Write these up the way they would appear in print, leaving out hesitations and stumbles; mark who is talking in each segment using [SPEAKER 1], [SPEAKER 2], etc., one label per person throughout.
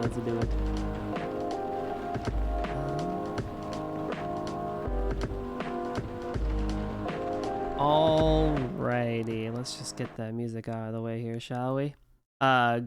[SPEAKER 1] Let's do it. Alrighty, let's just get that music out of the way here, shall we?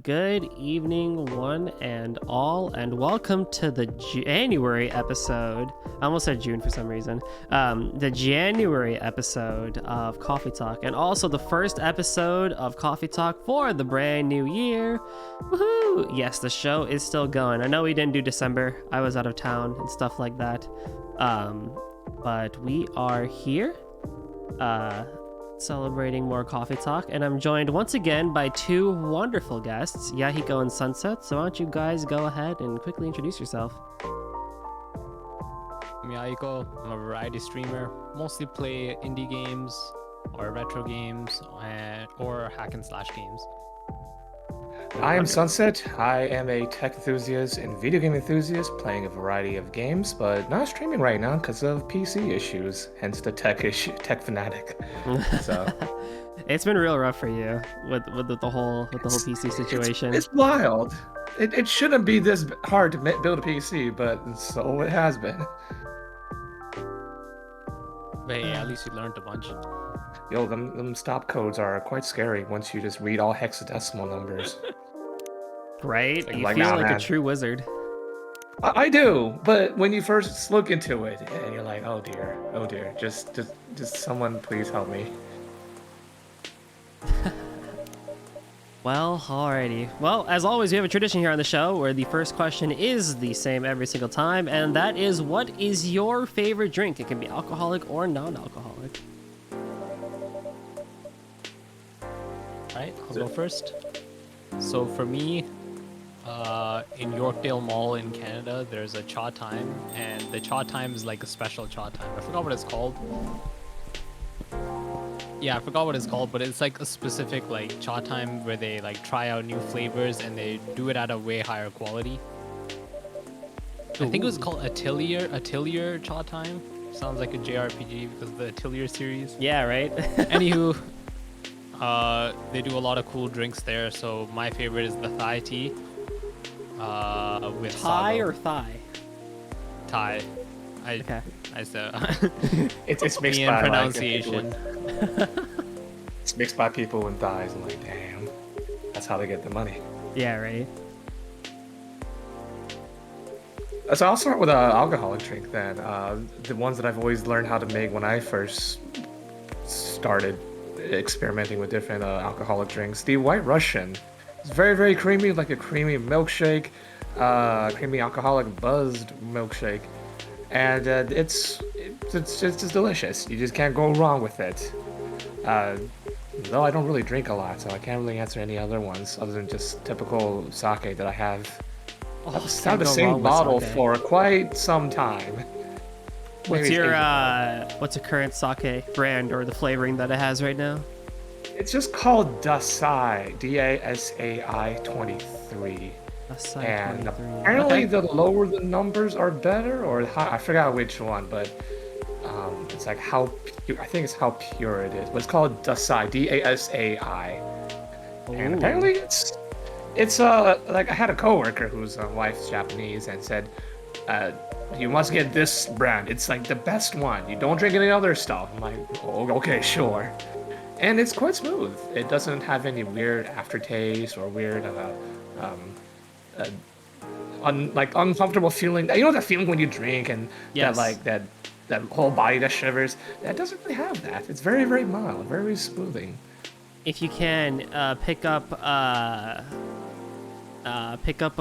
[SPEAKER 1] Good evening, one and all, and welcome to the January episode. I almost said June for some reason. The January episode of Coffee Talk, and also the first episode of Coffee Talk for the brand new year. Woohoo! Yes, the show is still going. I know we didn't do December. I was out of town and stuff like that. But we are here. Celebrating more Coffee Talk, and I'm joined once again by two wonderful guests, Yahiko and Sunset. So why don't you guys go ahead and quickly introduce yourself?
[SPEAKER 2] I'm Yahiko. I'm a variety streamer. Mostly play indie games or retro games or hack and slash games.
[SPEAKER 3] I am Sunset. I am a tech enthusiast and video game enthusiast, playing a variety of games, but not streaming right now because of PC issues. Hence the tech fanatic. So
[SPEAKER 1] it's been real rough for you with the whole PC situation.
[SPEAKER 3] It's wild. It shouldn't be this hard to build a PC, but so it has been.
[SPEAKER 2] But hey, at least you learned a bunch.
[SPEAKER 3] Yo, them stop codes are quite scary once you just read all hexadecimal numbers.
[SPEAKER 1] Right?
[SPEAKER 3] Like,
[SPEAKER 1] you
[SPEAKER 3] like,
[SPEAKER 1] feel
[SPEAKER 3] nah,
[SPEAKER 1] like
[SPEAKER 3] man.
[SPEAKER 1] a true wizard.
[SPEAKER 3] I do, but when you first look into it, and you're like, oh dear, just someone please help me.
[SPEAKER 1] Well, alrighty. Well, as always, we have a tradition here on the show where the first question is the same every single time, and that is, what is your favorite drink? It can be alcoholic or non-alcoholic.
[SPEAKER 2] Right, I'll go first. So for me, in Yorkdale Mall in Canada, there's a cha time, and the cha time is like a special cha time. I forgot what it's called. Yeah, I forgot what it's called, but it's like a specific like cha time where they like try out new flavors and they do it at a way higher quality. I think it was called Atelier cha time. Sounds like a JRPG because of the Atelier series.
[SPEAKER 1] Yeah, right?
[SPEAKER 2] Anywho, they do a lot of cool drinks there. So my favorite is the Thai tea. With
[SPEAKER 1] Thai
[SPEAKER 2] sago.
[SPEAKER 1] or thigh?
[SPEAKER 2] Thai.
[SPEAKER 1] Okay.
[SPEAKER 2] I said
[SPEAKER 3] It's mixed
[SPEAKER 2] in
[SPEAKER 3] by
[SPEAKER 2] pronunciation.
[SPEAKER 3] It's mixed by people with thighs. I'm like, damn, that's how they get the money.
[SPEAKER 1] Yeah, right.
[SPEAKER 3] So I'll start with an alcoholic drink then. The ones that I've always learned how to make when I first started experimenting with different alcoholic drinks. The White Russian. It's very, very creamy, like a creamy milkshake, creamy alcoholic buzzed milkshake, and it's just delicious. You just can't go wrong with it. Though I don't really drink a lot, so I can't really answer any other ones other than just typical sake that I have. I've had the same bottle for quite some time.
[SPEAKER 1] What's
[SPEAKER 3] Maybe it's
[SPEAKER 1] your
[SPEAKER 3] Asian.
[SPEAKER 1] what's a current sake brand or the flavoring that it has right now?
[SPEAKER 3] It's just called Dasai, Dasai 23.
[SPEAKER 1] Acai
[SPEAKER 3] And
[SPEAKER 1] 23.
[SPEAKER 3] apparently
[SPEAKER 1] Okay.
[SPEAKER 3] the lower the numbers are better, or I forgot which one, but it's like how pure, I think it's how pure it is. But it's called Dasai, Dasai. And
[SPEAKER 1] Ooh.
[SPEAKER 3] apparently it's like I had a coworker whose wife's Japanese and said, uh, you must get this brand. It's like the best one. You don't drink any other stuff. I'm like, oh, okay, sure. And it's quite smooth. It doesn't have any weird aftertaste or weird um, uh, like uncomfortable feeling. You know that feeling when you drink and that
[SPEAKER 1] Yes.
[SPEAKER 3] like that whole body that shivers. That doesn't really have that. It's very very mild, very smoothing.
[SPEAKER 1] If you can pick up a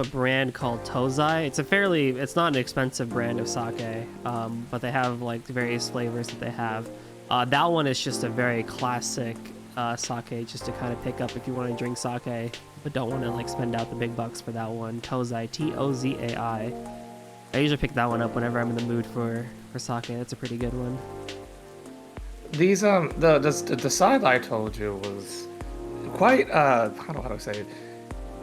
[SPEAKER 1] brand called Tozai. It's not an expensive brand of sake, but they have like various flavors that they have. That one is just a very classic sake, just to kind of pick up if you want to drink sake, but don't want to like spend out the big bucks for that one. Tozai, Tozai. I usually pick that one up whenever I'm in the mood for sake. That's a pretty good one.
[SPEAKER 3] These the side I told you was quite how do I say it?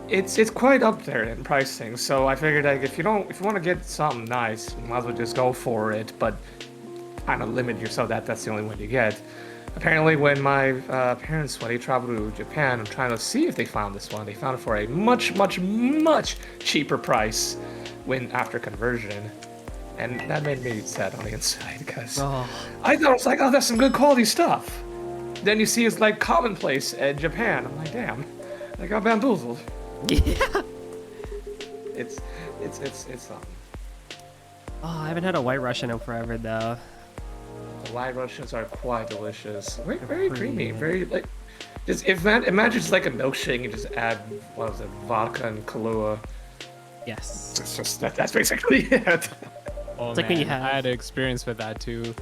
[SPEAKER 3] It's quite up there in pricing. So I figured like if you want to get something nice, you might as well just go for it. But kind of limit yourself. That's the only one you get. Apparently, when my parents, when they traveled to Japan, I'm trying to see if they found this one. They found it for a much, much, much cheaper price when after conversion, and that made me sad on the inside because
[SPEAKER 1] Oh,
[SPEAKER 3] I thought it was like, oh, that's some good quality stuff. Then you see it's like commonplace in Japan. I'm like, damn, I got bamboozled.
[SPEAKER 1] yeah.
[SPEAKER 3] It's
[SPEAKER 1] Oh, I haven't had a White Russian in forever though.
[SPEAKER 3] The White Russians are quite delicious. Very, very creamy.
[SPEAKER 1] Pretty.
[SPEAKER 3] Very like just if man imagine it's like a milkshake and just add what was it, vodka and Kahlua.
[SPEAKER 1] Yes.
[SPEAKER 3] It's just that's basically it.
[SPEAKER 2] Oh
[SPEAKER 1] It's
[SPEAKER 2] man,
[SPEAKER 1] like when you have-
[SPEAKER 2] I had an experience with that too.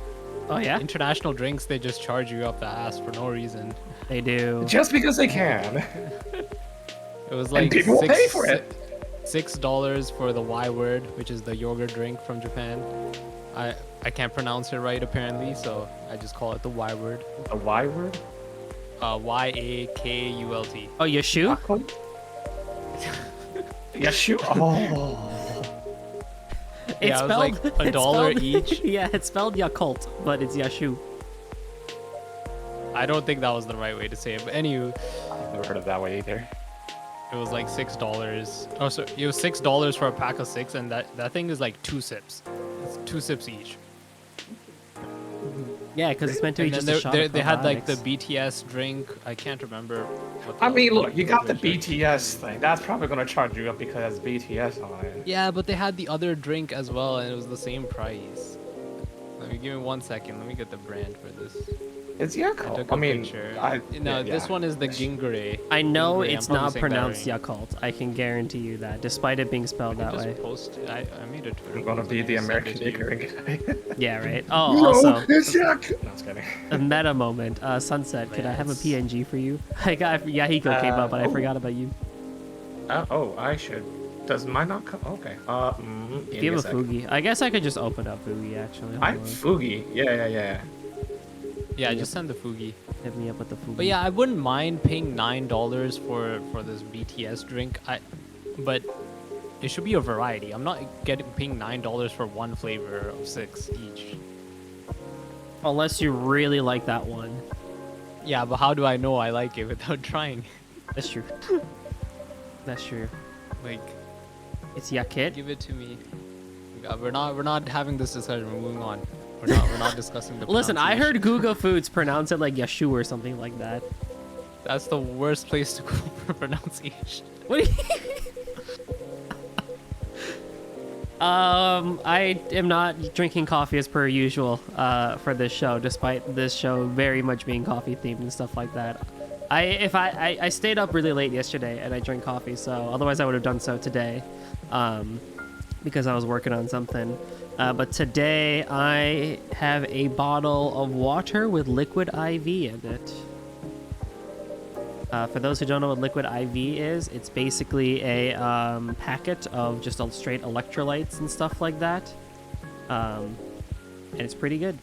[SPEAKER 1] Oh yeah,
[SPEAKER 2] International drinks, they just charge you up the ass for no reason.
[SPEAKER 1] they do.
[SPEAKER 3] Just because they can.
[SPEAKER 2] It was
[SPEAKER 3] And
[SPEAKER 2] like
[SPEAKER 3] people will pay for it.
[SPEAKER 2] $6 for the Y word, which is the yogurt drink from Japan. I can't pronounce it right apparently, so I just call it the Y word.
[SPEAKER 3] A Y word?
[SPEAKER 2] Yakult.
[SPEAKER 1] Oh, your shoe?
[SPEAKER 3] Yes, you. Oh.
[SPEAKER 2] Yeah, it was like
[SPEAKER 1] it's
[SPEAKER 2] $1
[SPEAKER 1] spelled-
[SPEAKER 2] each.
[SPEAKER 1] Yeah, it's spelled Yakult, but it's Yashu.
[SPEAKER 2] I don't think that was the right way to say it, but anyway,
[SPEAKER 3] I've never heard of that way either.
[SPEAKER 2] it was like $6. Oh, so it was $6 for a pack of 6, and that thing is like 2 sips. It's 2 sips each.
[SPEAKER 1] Yeah, because it's meant to be
[SPEAKER 2] And
[SPEAKER 1] just
[SPEAKER 2] then
[SPEAKER 1] a shot of
[SPEAKER 2] they had like the
[SPEAKER 1] probiotics.
[SPEAKER 2] BTS drink. I can't remember. What
[SPEAKER 3] I
[SPEAKER 2] the
[SPEAKER 3] mean, look, you got the
[SPEAKER 2] drink.
[SPEAKER 3] BTS thing. That's probably gonna charge you up because it's BTS on it.
[SPEAKER 2] Yeah, but they had the other drink as well, and it was the same price. Let me give me 1 second. Let me get the brand for this.
[SPEAKER 3] It's
[SPEAKER 2] I
[SPEAKER 3] Yahiko.
[SPEAKER 2] took
[SPEAKER 3] I
[SPEAKER 2] a
[SPEAKER 3] mean,
[SPEAKER 2] picture.
[SPEAKER 3] yeah,
[SPEAKER 2] This
[SPEAKER 3] yeah.
[SPEAKER 2] one is the Gingere.
[SPEAKER 1] I know
[SPEAKER 2] Gingere.
[SPEAKER 1] it's
[SPEAKER 2] I'm probably
[SPEAKER 1] not
[SPEAKER 2] saying that
[SPEAKER 1] pronounced
[SPEAKER 2] right.
[SPEAKER 1] Yakult. I can guarantee you that, despite it being spelled that
[SPEAKER 2] Just
[SPEAKER 1] way.
[SPEAKER 2] post it. I made a Twitter.
[SPEAKER 3] I'm gonna
[SPEAKER 2] post.
[SPEAKER 3] be
[SPEAKER 2] I
[SPEAKER 3] the
[SPEAKER 2] can send
[SPEAKER 3] American
[SPEAKER 2] it to you.
[SPEAKER 3] ignorant guy.
[SPEAKER 1] Yeah, right. Oh,
[SPEAKER 3] No,
[SPEAKER 1] also,
[SPEAKER 3] it's Yak. No, I was kidding.
[SPEAKER 1] a meta moment. Sunset, could I have a
[SPEAKER 2] Yes.
[SPEAKER 1] PNG for you? I got Yahiko came up, but I
[SPEAKER 3] oh.
[SPEAKER 1] forgot about you.
[SPEAKER 3] Oh, I should. Does mine not come? Okay. Give
[SPEAKER 1] Give
[SPEAKER 3] me
[SPEAKER 1] a
[SPEAKER 3] a sec.
[SPEAKER 1] Fugi. I guess I could just open up Fugi actually. Hold
[SPEAKER 3] I
[SPEAKER 1] on.
[SPEAKER 3] Fugi. Yeah.
[SPEAKER 2] Yeah, just send the Fugi.
[SPEAKER 1] Hit me up with the Fugi.
[SPEAKER 2] But yeah, I wouldn't mind paying $9 for this BTS drink. But it should be a variety. I'm not paying $9 for one flavor of 6 each.
[SPEAKER 1] Unless you really like that one.
[SPEAKER 2] Yeah, but how do I know I like it without trying?
[SPEAKER 1] That's true. That's true.
[SPEAKER 2] Like,
[SPEAKER 1] It's Yakit.
[SPEAKER 2] give it to me. God, we're not having this discussion. We're moving on. We're not discussing the.
[SPEAKER 1] Listen, I
[SPEAKER 2] pronunciation.
[SPEAKER 1] heard Google Foods pronounce it like Yashu or something like that.
[SPEAKER 2] That's the worst place to go for pronunciation.
[SPEAKER 1] What do you... I am not drinking coffee as per usual for this show, despite this show very much being coffee themed and stuff like that. I stayed up really late yesterday and I drank coffee, so otherwise I would have done so today, because I was working on something. But today I have a bottle of water with liquid IV in it. For those who don't know what liquid IV is, it's basically a packet of just straight electrolytes and stuff like that. and it's pretty good.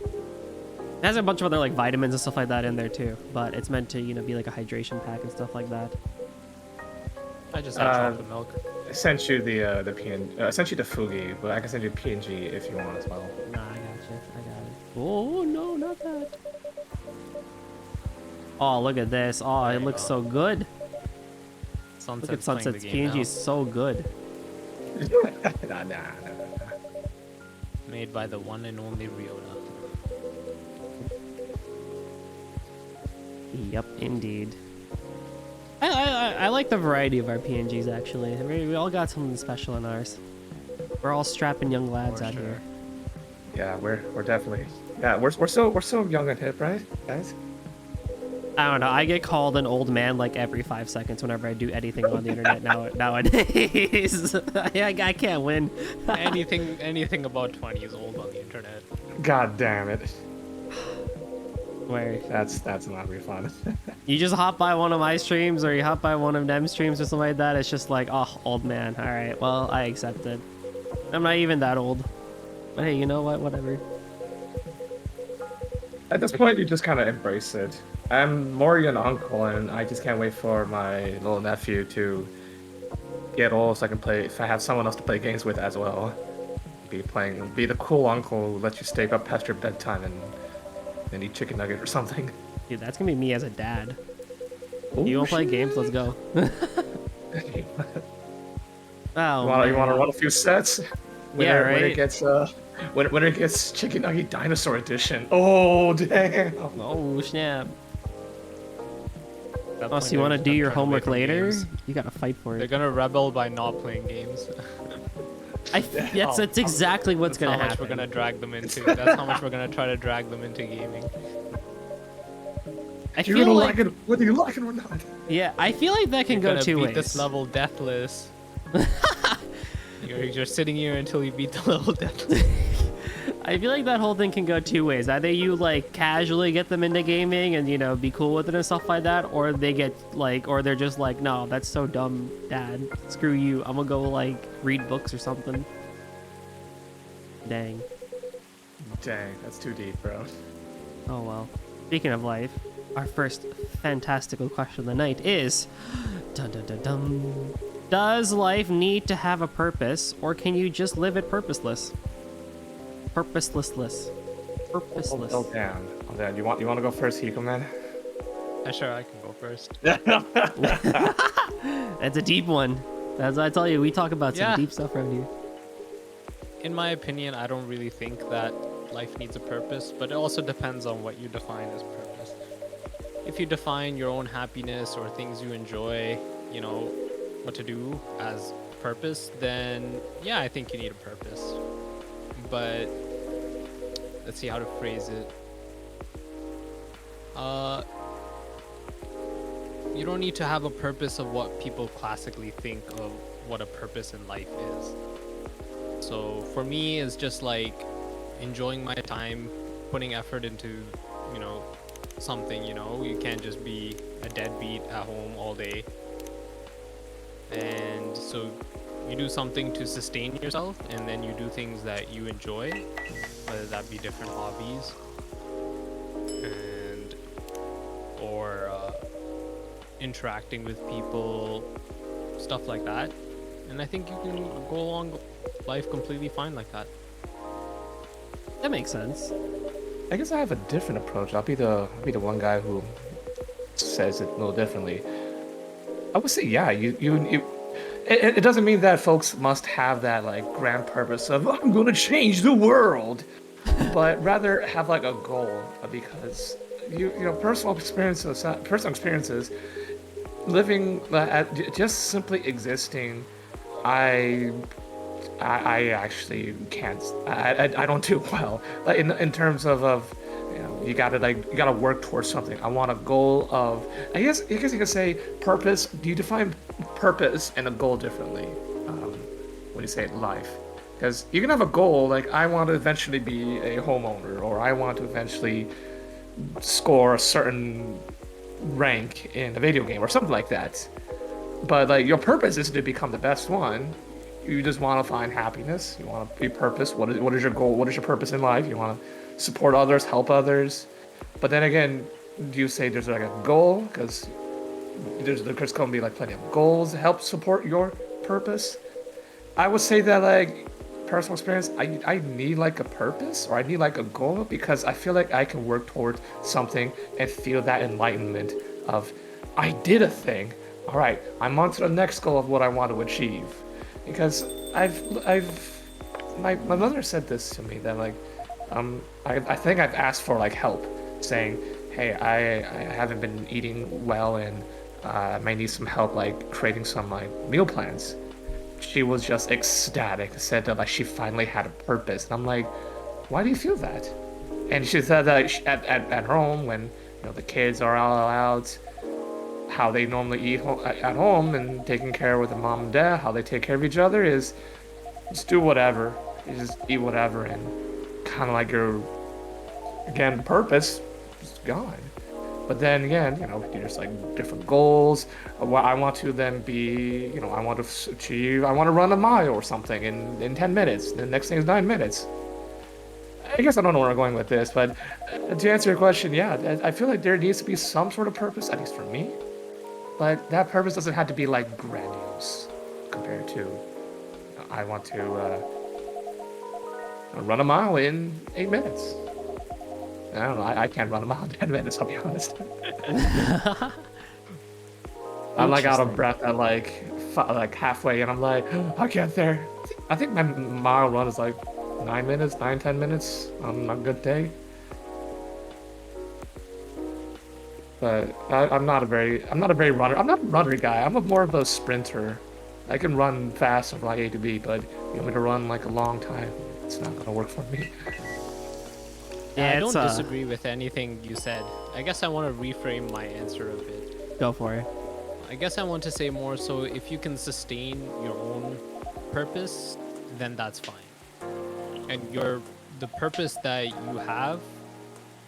[SPEAKER 1] It has a bunch of other like vitamins and stuff like that in there too, but it's meant to, you know, be like a hydration pack and stuff like that.
[SPEAKER 2] I just had chocolate milk.
[SPEAKER 3] I sent you the I sent you the Fugi, but I can send you PNG if you want as well.
[SPEAKER 1] Nah, I got you. I got it. Oh no, not that. Oh, look at this. Oh, it looks so good.
[SPEAKER 2] Sunset's
[SPEAKER 1] Look at Sunset's
[SPEAKER 2] playing the
[SPEAKER 1] PNG
[SPEAKER 2] game
[SPEAKER 1] is so good.
[SPEAKER 3] Nah.
[SPEAKER 2] Made by the one and only Ryota.
[SPEAKER 1] Yep, indeed. I like the variety of our PNGs actually. We all got something special in ours. We're all strapping young lads
[SPEAKER 2] For
[SPEAKER 1] out
[SPEAKER 2] sure.
[SPEAKER 1] here.
[SPEAKER 3] Yeah, we're definitely. Yeah, we're so young and hip, right, guys?
[SPEAKER 1] I don't know. I get called an old man like every 5 seconds whenever I do anything on the internet nowadays. I can't win.
[SPEAKER 2] anything about 20 is old on the internet.
[SPEAKER 3] God damn it.
[SPEAKER 1] Where
[SPEAKER 3] That's not really fun.
[SPEAKER 1] you just hop by one of my streams or you hop by one of them streams or something like that, it's just like, oh, old man. All right, well, I accept it. I'm not even that old. But hey, you know what? Whatever.
[SPEAKER 3] At this point, you just kind of embrace it. I'm more your uncle, and I just can't wait for my little nephew to get old so I can play. If I have someone else to play games with as well, be the cool uncle who lets you stay up past your bedtime and eat chicken nugget or something.
[SPEAKER 1] Dude, that's gonna be me as a dad.
[SPEAKER 3] Ooh,
[SPEAKER 1] You wanna play games? Let's go. Oh,
[SPEAKER 3] you want to run a few sets? When
[SPEAKER 1] right.
[SPEAKER 3] it gets when it gets chicken nugget dinosaur edition. Oh damn!
[SPEAKER 1] Oh snap!
[SPEAKER 2] That
[SPEAKER 1] Oh,
[SPEAKER 2] point,
[SPEAKER 1] so you want to
[SPEAKER 2] they're
[SPEAKER 1] do your
[SPEAKER 2] turning away
[SPEAKER 1] homework
[SPEAKER 2] from
[SPEAKER 1] later?
[SPEAKER 2] games.
[SPEAKER 1] You gotta fight for
[SPEAKER 2] They're
[SPEAKER 1] it.
[SPEAKER 2] gonna rebel by not playing games.
[SPEAKER 1] That's exactly what's
[SPEAKER 2] That's
[SPEAKER 1] gonna
[SPEAKER 2] how much
[SPEAKER 1] happen.
[SPEAKER 2] we're gonna drag them into. That's how much we're gonna try to drag them into gaming.
[SPEAKER 1] I
[SPEAKER 3] You're
[SPEAKER 1] feel
[SPEAKER 3] gonna
[SPEAKER 1] like,
[SPEAKER 3] like it whether you like it or not.
[SPEAKER 1] yeah, I feel like that can
[SPEAKER 2] You're
[SPEAKER 1] go
[SPEAKER 2] gonna
[SPEAKER 1] two
[SPEAKER 2] beat
[SPEAKER 1] ways.
[SPEAKER 2] this level deathless. You're sitting here until you beat the level deathless.
[SPEAKER 1] I feel like that whole thing can go two ways. Either you like casually get them into gaming and, you know, be cool with it and stuff like that, or they get like, or they're just like, no, that's so dumb, Dad. Screw you. I'm gonna go like read books or something. Dang.
[SPEAKER 3] Dang, that's too deep, bro.
[SPEAKER 1] Oh well. Speaking of life, our first fantastical question of the night is, dun dun dun dun. Does life need to have a purpose, or can you just live it purposeless? Purposeless. Purposeless.
[SPEAKER 3] Oh damn. Oh damn. You want to go first, Hiko, man?
[SPEAKER 2] Sure, I can go first.
[SPEAKER 1] That's a deep one. As I tell you, we talk about some
[SPEAKER 2] Yeah.
[SPEAKER 1] deep stuff around here.
[SPEAKER 2] In my opinion, I don't really think that life needs a purpose, but it also depends on what you define as purpose. If you define your own happiness or things you enjoy, you know, what to do as purpose, then yeah, I think you need a purpose. But let's see how to phrase it. You don't need to have a purpose of what people classically think of what a purpose in life is. So for me, it's just like enjoying my time, putting effort into, you know, something, you know. You can't just be a deadbeat at home all day. And so you do something to sustain yourself, and then you do things that you enjoy, whether that be different hobbies and or interacting with people, stuff like that. And I think you can go along life completely fine like that.
[SPEAKER 1] That makes sense.
[SPEAKER 3] I guess I have a different approach. I'll be the one guy who says it a little differently. I would say, yeah, it doesn't mean that folks must have that like grand purpose of I'm going to change the world, but rather have like a goal, because you know personal experiences, living just simply existing. I actually can't. I don't do well. Like in terms of you know, you gotta work towards something. I want a goal of. I guess you could say purpose. Do you define purpose and a goal differently when you say life? Because you can have a goal like I want to eventually be a homeowner, or I want to eventually score a certain rank in a video game or something like that. But like your purpose is to become the best one. You just want to find happiness. You want to be purpose. What is your goal? What is your purpose in life? You want to support others, help others. But then again, do you say there's like a goal? Because there's going to be like plenty of goals to help support your purpose. I would say that like personal experience, I need like a purpose or I need like a goal because I feel like I can work towards something and feel that enlightenment of I did a thing. All right, I'm on to the next goal of what I want to achieve. Because my mother said this to me that like I think I've asked for like help, saying, hey, I haven't been eating well and I might need some help like creating some like meal plans. She was just ecstatic, said that like she finally had a purpose. And I'm like, why do you feel that? And she said that at home when the kids are all out, how they normally eat at home and taking care with the mom and dad, how they take care of each other is just do whatever. You just eat whatever and kind of like your, again, purpose is gone. But then again, there's like different goals. What I want to then be, I want to achieve, I want to run a mile or something in 10 minutes. The next thing is 9 minutes. I guess I don't know where I'm going with this, but to answer your question, yeah, I feel like there needs to be some sort of purpose, at least for me. But that purpose doesn't have to be like grandiose compared to I want to run a mile in 8 minutes. I don't know. I can't run a mile in 10 minutes, I'll be honest. I'm like out of breath at like halfway, and I'm like, I'll get there. I think my mile run is like 9 minutes, 10 minutes on a good day. But I'm not a very runner. I'm not a runner guy. I'm more of a sprinter. I can run fast from like A to B, but you want me to run like a long time, it's not gonna work for me.
[SPEAKER 2] Yeah, I don't disagree with anything you said. I guess I want to reframe my answer a bit.
[SPEAKER 1] Go for it.
[SPEAKER 2] I guess I want to say more so if you can sustain your own purpose, then that's fine. And the purpose that you have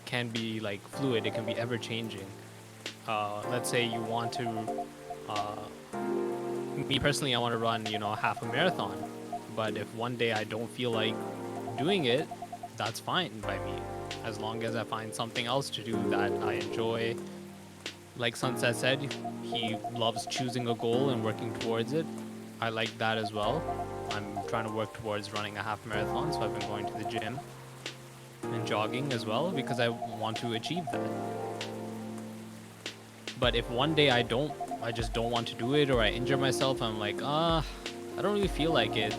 [SPEAKER 2] can be like fluid, it can be ever changing. Let's say you want to, me personally, I want to run, half a marathon. But if one day I don't feel like doing it, that's fine by me. As long as I find something else to do that I enjoy. Like Sunset said, he loves choosing a goal and working towards it. I like that as well. I'm trying to work towards running a half marathon, so I've been going to the gym and jogging as well because I want to achieve that. But if one day I just don't want to do it, or I injure myself, I'm like, I don't really feel like it,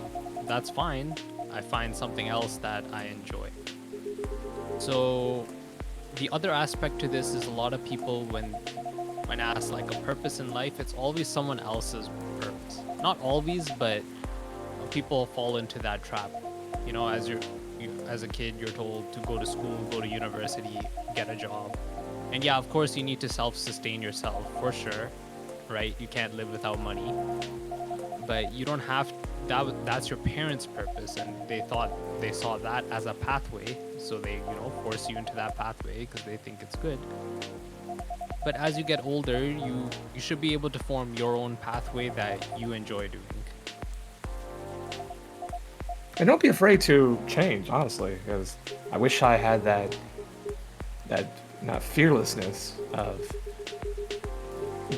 [SPEAKER 2] that's fine. I find something else that I enjoy. So the other aspect to this is a lot of people when asked like a purpose in life, it's always someone else's purpose. Not always, but people fall into that trap. As a kid, you're told to go to school, go to university, get a job. And yeah, of course, you need to self-sustain yourself, for sure, right? You can't live without money. But you don't have that's your parents' purpose, and they saw that as a pathway, so they force you into that pathway because they think it's good. But as you get older, you should be able to form your own pathway that you enjoy doing.
[SPEAKER 3] And don't be afraid to change, honestly, because I wish I had that not fearlessness of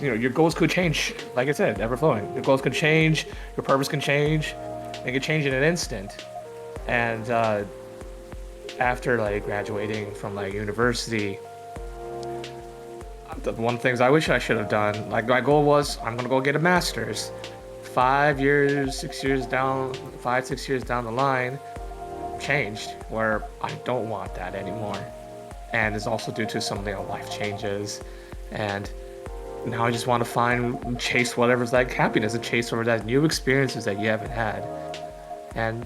[SPEAKER 3] your goals could change, like I said, ever flowing. Your goals could change, your purpose can change, it could change in an instant. And after like graduating from like university, the one things I wish I should have done, like my goal was I'm gonna go get a master's. 5 years, 6 years down, 5-6 years down the line, changed where I don't want that anymore. And it's also due to some life changes, and now I just want to chase whatever's like happiness and chase over that new experiences that you haven't had. And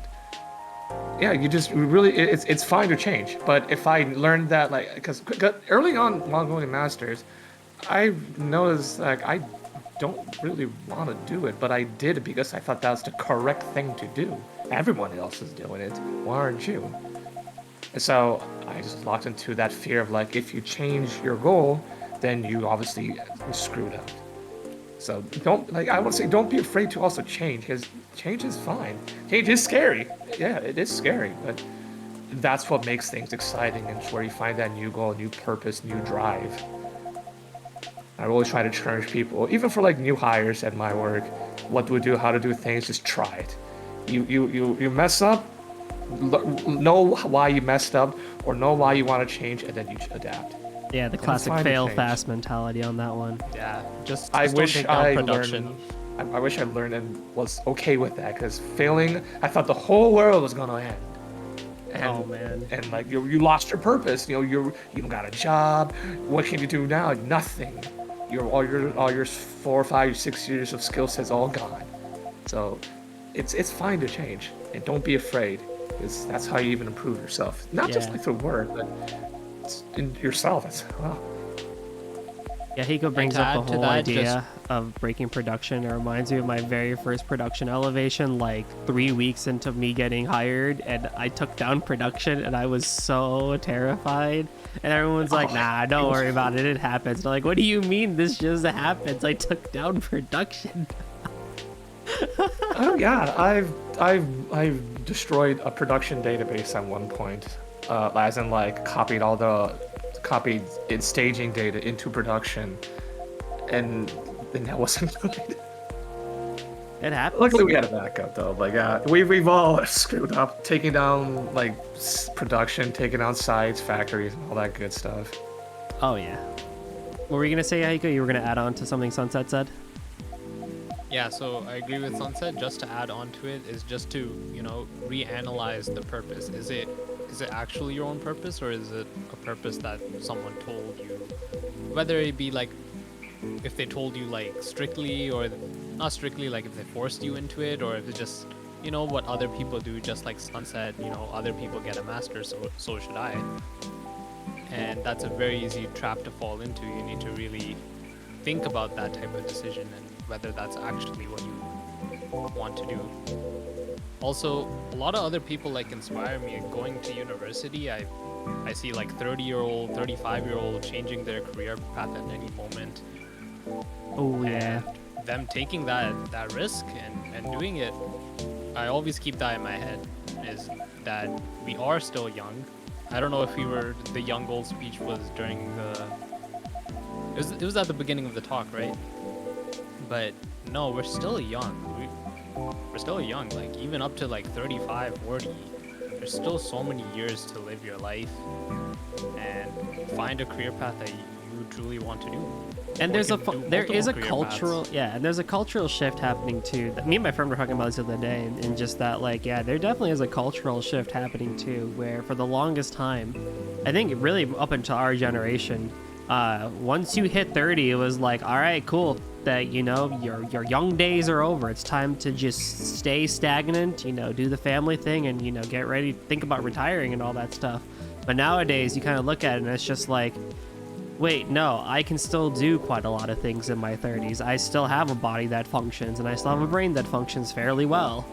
[SPEAKER 3] yeah, it's fine to change. But if I learned that, like, because early on while going to masters, I noticed like I don't really want to do it, but I did it because I thought that's the correct thing to do. Everyone else is doing it. Why aren't you? And so I just locked into that fear of like, if you change your goal, then you obviously screwed up. So don't I would say don't be afraid to also change because change is fine. Change is scary. Yeah, it is scary, but that's what makes things exciting and it's where you find that new goal, new purpose, new drive. I always try to encourage people, even for like new hires at my work, what to do, how to do things, just try it. You mess up, know why you messed up, or know why you want to change, and then you adapt.
[SPEAKER 1] Yeah, the
[SPEAKER 3] And
[SPEAKER 1] classic
[SPEAKER 3] find a
[SPEAKER 1] fail
[SPEAKER 3] change.
[SPEAKER 1] fast mentality on that one.
[SPEAKER 2] Yeah, just
[SPEAKER 3] I
[SPEAKER 2] don't
[SPEAKER 3] wish
[SPEAKER 2] take down
[SPEAKER 3] I
[SPEAKER 2] production.
[SPEAKER 3] learned. I wish I learned and was okay with that because failing, I thought the whole world was gonna end. And,
[SPEAKER 1] Oh, man.
[SPEAKER 3] And like you lost your purpose. You know you got a job. What can you do now? Nothing. All your 4, 5, 6 years of skill sets all gone. So it's fine to change and don't be afraid. Because that's how you even improve yourself. Not just
[SPEAKER 1] Yeah.
[SPEAKER 3] like through work, but it's in yourself as well.
[SPEAKER 1] Yahiko brings
[SPEAKER 2] to
[SPEAKER 1] up
[SPEAKER 2] add
[SPEAKER 1] the
[SPEAKER 2] to
[SPEAKER 1] whole
[SPEAKER 2] that,
[SPEAKER 1] idea of breaking production. It reminds me of my very first production elevation, like 3 weeks into me getting hired, and I took down production, and I was so terrified. And everyone's like, "Nah, don't worry about it. It happens." And I'm like, "What do you mean this just happens? I took down production."
[SPEAKER 3] Oh yeah, I've destroyed a production database at one point, as in like copied in staging data into production, and that wasn't good.
[SPEAKER 1] It happens.
[SPEAKER 3] Luckily, we had a backup though. Like we've all screwed up, taking down like production, taking down sites, factories, and all that good stuff.
[SPEAKER 1] Oh yeah. What were you gonna say, Yahiko? You were gonna add on to something Sunset said?
[SPEAKER 2] Yeah, so I agree with Sunset. Just to add on to it is just to, reanalyze the purpose. Is it actually your own purpose, or is it a purpose that someone told you? Whether it be like if they told you like strictly or not strictly, like if they forced you into it, or if it's just what other people do, just like Sunset, other people get a master, so should I. And that's a very easy trap to fall into. You need to really think about that type of decision and whether that's actually what you want to do. Also, a lot of other people like inspire me. Going to university, I see like 30-year-old, 35-year-old changing their career path at any moment.
[SPEAKER 1] Oh yeah.
[SPEAKER 2] And them taking that risk and doing it, I always keep that in my head, is that we are still young. I don't know if the young gold speech was during it was at the beginning of the talk, right? But no, we're still young. We're still young, like even up to like 35, 40. There's still so many years to live your life and find a career path that you truly want to do.
[SPEAKER 1] And
[SPEAKER 2] Or
[SPEAKER 1] there's
[SPEAKER 2] you
[SPEAKER 1] a
[SPEAKER 2] can do
[SPEAKER 1] there is a
[SPEAKER 2] multiple career
[SPEAKER 1] cultural
[SPEAKER 2] paths.
[SPEAKER 1] and there's a cultural shift happening too. Me and my friend were talking about this the other day, and just that like there definitely is a cultural shift happening too, where for the longest time, I think really up until our generation, once you hit 30, it was like, all right, cool, that your young days are over. It's time to just stay stagnant, do the family thing, and get ready, think about retiring and all that stuff. But nowadays, you kind of look at it and it's just like, wait, no, I can still do quite a lot of things in my 30s. I still have a body that functions, and I still have a brain that functions fairly well.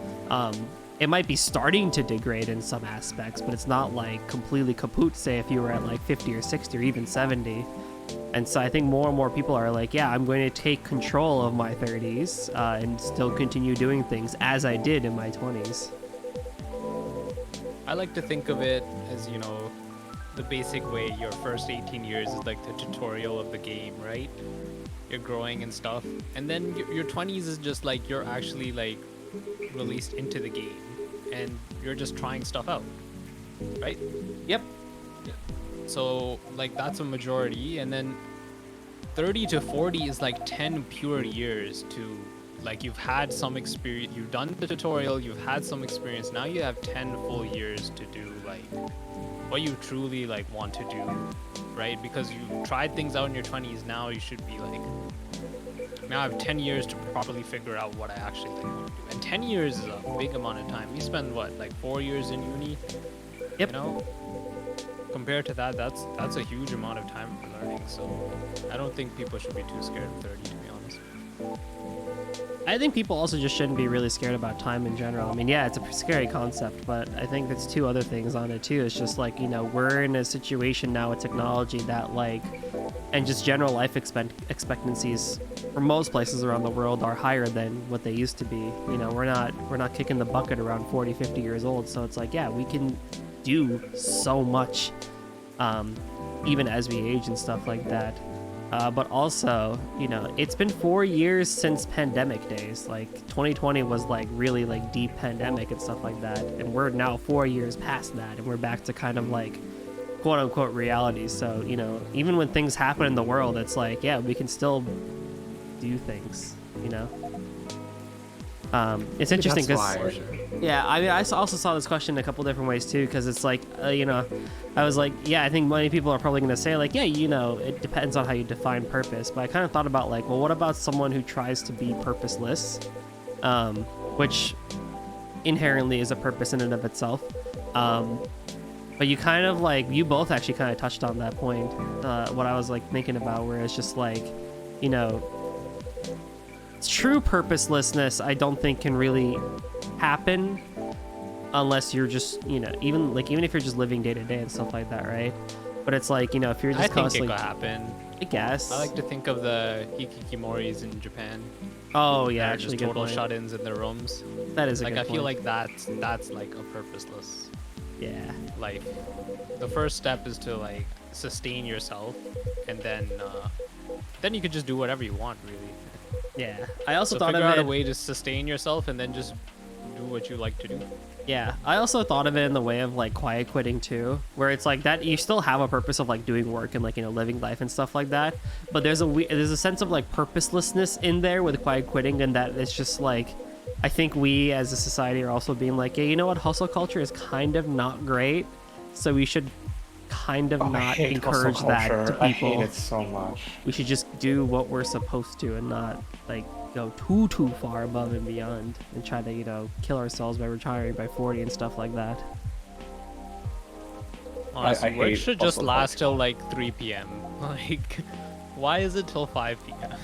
[SPEAKER 1] It might be starting to degrade in some aspects, but it's not like completely kaput, say, if you were at like 50 or 60 or even 70. And so I think more and more people are like, yeah, I'm going to take control of my 30s and still continue doing things as I did in my 20s.
[SPEAKER 2] I like to think of it as, the basic way. Your first 18 years is like the tutorial of the game, right? You're growing and stuff. And then your 20s is just like you're actually like released into the game and you're just trying stuff out, right?
[SPEAKER 1] Yep.
[SPEAKER 2] So like that's a majority. And then 30 to 40 is like 10 pure years to like you've had some experience, you've done the tutorial, you've had some experience. Now you have 10 full years to do like what you truly like want to do, right? Because you tried things out in your 20s. Now you should be like, now I have 10 years to properly figure out what I actually like want to do. And 10 years is a big amount of time. We spend what, like 4 years in uni?
[SPEAKER 1] Yep.
[SPEAKER 2] Compared to that, that's a huge amount of time for learning. So I don't think people should be too scared of 30, to be honest.
[SPEAKER 1] I think people also just shouldn't be really scared about time in general. I mean, yeah, it's a scary concept, but I think there's two other things on it too. It's just like, we're in a situation now with technology that like, and just general life expectancies for most places around the world are higher than what they used to be. You know, we're not kicking the bucket around 40, 50 years old. So it's like, yeah, we can do so much, even as we age and stuff like that. But also, you know, it's been 4 years since pandemic days. Like 2020 was like really like deep pandemic and stuff like that. And we're now 4 years past that, and we're back to kind of like quote unquote reality. So, you know, even when things happen in the world, it's like, yeah, we can still do things, you know? It's interesting because, yeah, I mean, I also saw this question a couple different ways too, because it's like, you know, I was like, yeah, I think many people are probably going to say like, yeah, you know, it depends on how you define purpose. But I kind of thought about like, well, what about someone who tries to be purposeless, which inherently is a purpose in and of itself. But you kind of like, you both actually kind of touched on that point, what I was like thinking about, where it's just like, you know, true purposelessness I don't think can really happen unless you're just, you know, even if you're just living day to day and stuff like that, right? But it's like, you know, if you're just constantly,
[SPEAKER 2] I think it could happen.
[SPEAKER 1] I guess.
[SPEAKER 2] I like to think of the hikikomoris in Japan.
[SPEAKER 1] Oh yeah,
[SPEAKER 2] They're
[SPEAKER 1] actually
[SPEAKER 2] just total
[SPEAKER 1] good point.
[SPEAKER 2] shut-ins in their rooms.
[SPEAKER 1] That is a
[SPEAKER 2] like
[SPEAKER 1] good
[SPEAKER 2] I feel
[SPEAKER 1] point.
[SPEAKER 2] like that's like a purposeless
[SPEAKER 1] Yeah.
[SPEAKER 2] life. The first step is to like sustain yourself, and then you could just do whatever you want, really.
[SPEAKER 1] Yeah. I also
[SPEAKER 2] So
[SPEAKER 1] thought
[SPEAKER 2] figure
[SPEAKER 1] of
[SPEAKER 2] out
[SPEAKER 1] it.
[SPEAKER 2] a way to sustain yourself, and then just do what you like to do.
[SPEAKER 1] Yeah, I also thought of it in the way of like quiet quitting too, where it's like that you still have a purpose of like doing work and like, you know, living life and stuff like that, but there's a sense of like purposelessness in there with quiet quitting, and that it's just like, I think we as a society are also being like, yeah, you know what, hustle culture is kind of not great, so we should kind of not encourage that to people.
[SPEAKER 3] I hate it so much.
[SPEAKER 1] We should just do what we're supposed to and not like go too far above and beyond and try to, you know, kill ourselves by retiring by 40 and stuff like that.
[SPEAKER 2] Honestly,
[SPEAKER 3] I
[SPEAKER 2] work
[SPEAKER 3] hate
[SPEAKER 2] should just
[SPEAKER 3] hustle
[SPEAKER 2] last
[SPEAKER 3] culture.
[SPEAKER 2] till like 3 p.m. Like, why is it till 5 p.m.?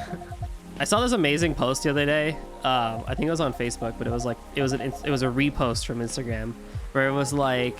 [SPEAKER 1] I saw this amazing post the other day. I think it was on Facebook, but it was like it was a repost from Instagram where it was like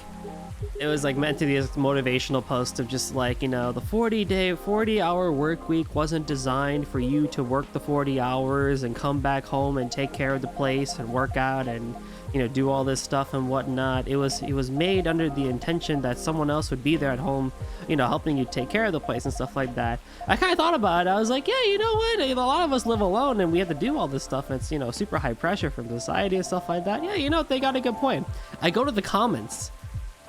[SPEAKER 1] meant to be a motivational post of just like, you know, the 40-hour work week wasn't designed for you to work the 40 hours and come back home and take care of the place and work out and, you know, do all this stuff and whatnot. It was made under the intention that someone else would be there at home, you know, helping you take care of the place and stuff like that. I kind of thought about it. I was like, yeah, you know what? A lot of us live alone and we have to do all this stuff. And it's, you know, super high pressure from society and stuff like that. Yeah, you know, they got a good point. I go to the comments,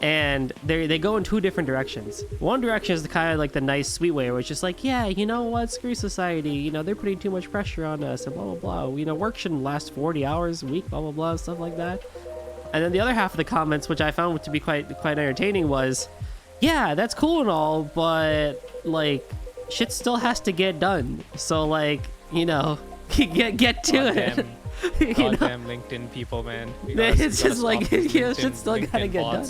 [SPEAKER 1] and they go in two different directions. One direction is the kind of like the nice sweet way where it's just like, yeah, you know what, screw society, you know, they're putting too much pressure on us and blah blah blah, you know, work shouldn't last 40 hours a week, blah blah blah, stuff like that. And then the other half of the comments, which I found to be quite entertaining, was, yeah, that's cool and all, but like shit still has to get done, so like, you know, get to it.
[SPEAKER 2] Goddamn LinkedIn people, man.
[SPEAKER 1] It's just like, you know, shit still gotta get done.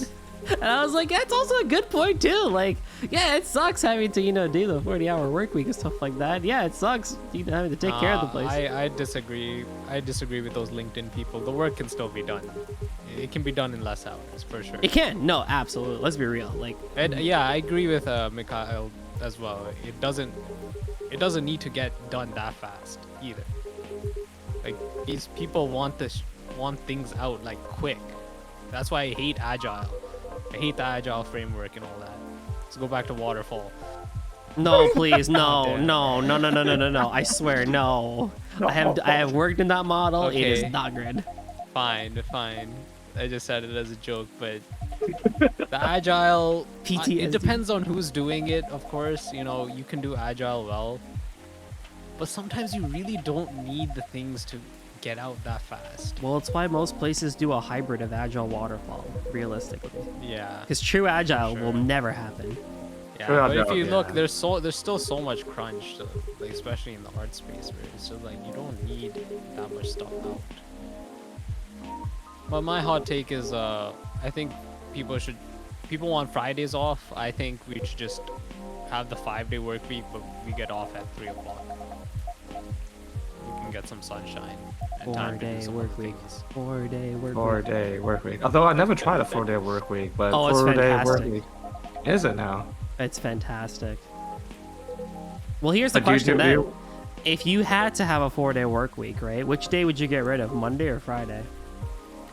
[SPEAKER 1] And I was like, that's also a good point too. Like, yeah, it sucks having to, you know, do the 40-hour work week and stuff like that. Yeah, it sucks, you know, having to take care of the place.
[SPEAKER 2] I disagree. I disagree with those LinkedIn people. The work can still be done. It can be done in less hours, for sure.
[SPEAKER 1] It can. No, absolutely. Let's be real. Like,
[SPEAKER 2] And yeah, I agree with Mikhail as well. It doesn't need to get done that fast either. Like, these people want things out like quick. That's why I hate Agile. I hate the Agile framework and all that. Let's go back to waterfall.
[SPEAKER 1] no, please, no,
[SPEAKER 2] Damn.
[SPEAKER 1] no. I swear, no. I have worked in that model. It is
[SPEAKER 2] Okay.
[SPEAKER 1] not good.
[SPEAKER 2] Fine. I just said it as a joke, but the Agile,
[SPEAKER 1] PTSD.
[SPEAKER 2] it depends on who's doing it, of course. You know, you can do Agile well, but sometimes you really don't need the things to get out that fast.
[SPEAKER 1] Well, it's why most places do a hybrid of agile waterfall, realistically.
[SPEAKER 2] Yeah.
[SPEAKER 1] Because true agile
[SPEAKER 2] Sure.
[SPEAKER 1] will never happen.
[SPEAKER 2] Yeah,
[SPEAKER 3] True
[SPEAKER 2] but if
[SPEAKER 3] Agile,
[SPEAKER 2] you look,
[SPEAKER 3] yeah.
[SPEAKER 2] there's still so much crunch, like, especially in the art space, where it's just like you don't need that much stuff out. But my hot take is, I think people want Fridays off. I think we should just have the 5-day work week, but we get off at 3 o'clock. We can get some sunshine and time to do
[SPEAKER 1] 4-day
[SPEAKER 2] some
[SPEAKER 1] work
[SPEAKER 2] other
[SPEAKER 1] week.
[SPEAKER 2] things.
[SPEAKER 1] 4-day work week.
[SPEAKER 3] 4-day work week. Although I never tried a 4-day work week, but
[SPEAKER 1] Oh, it's
[SPEAKER 3] 4-day work
[SPEAKER 1] fantastic.
[SPEAKER 3] week. Is it now?
[SPEAKER 1] It's fantastic. Well, here's the
[SPEAKER 3] Do you-
[SPEAKER 1] question
[SPEAKER 3] do
[SPEAKER 1] then.
[SPEAKER 3] you-
[SPEAKER 1] if you had to have a 4-day work week, right? Which day would you get rid of, Monday or Friday?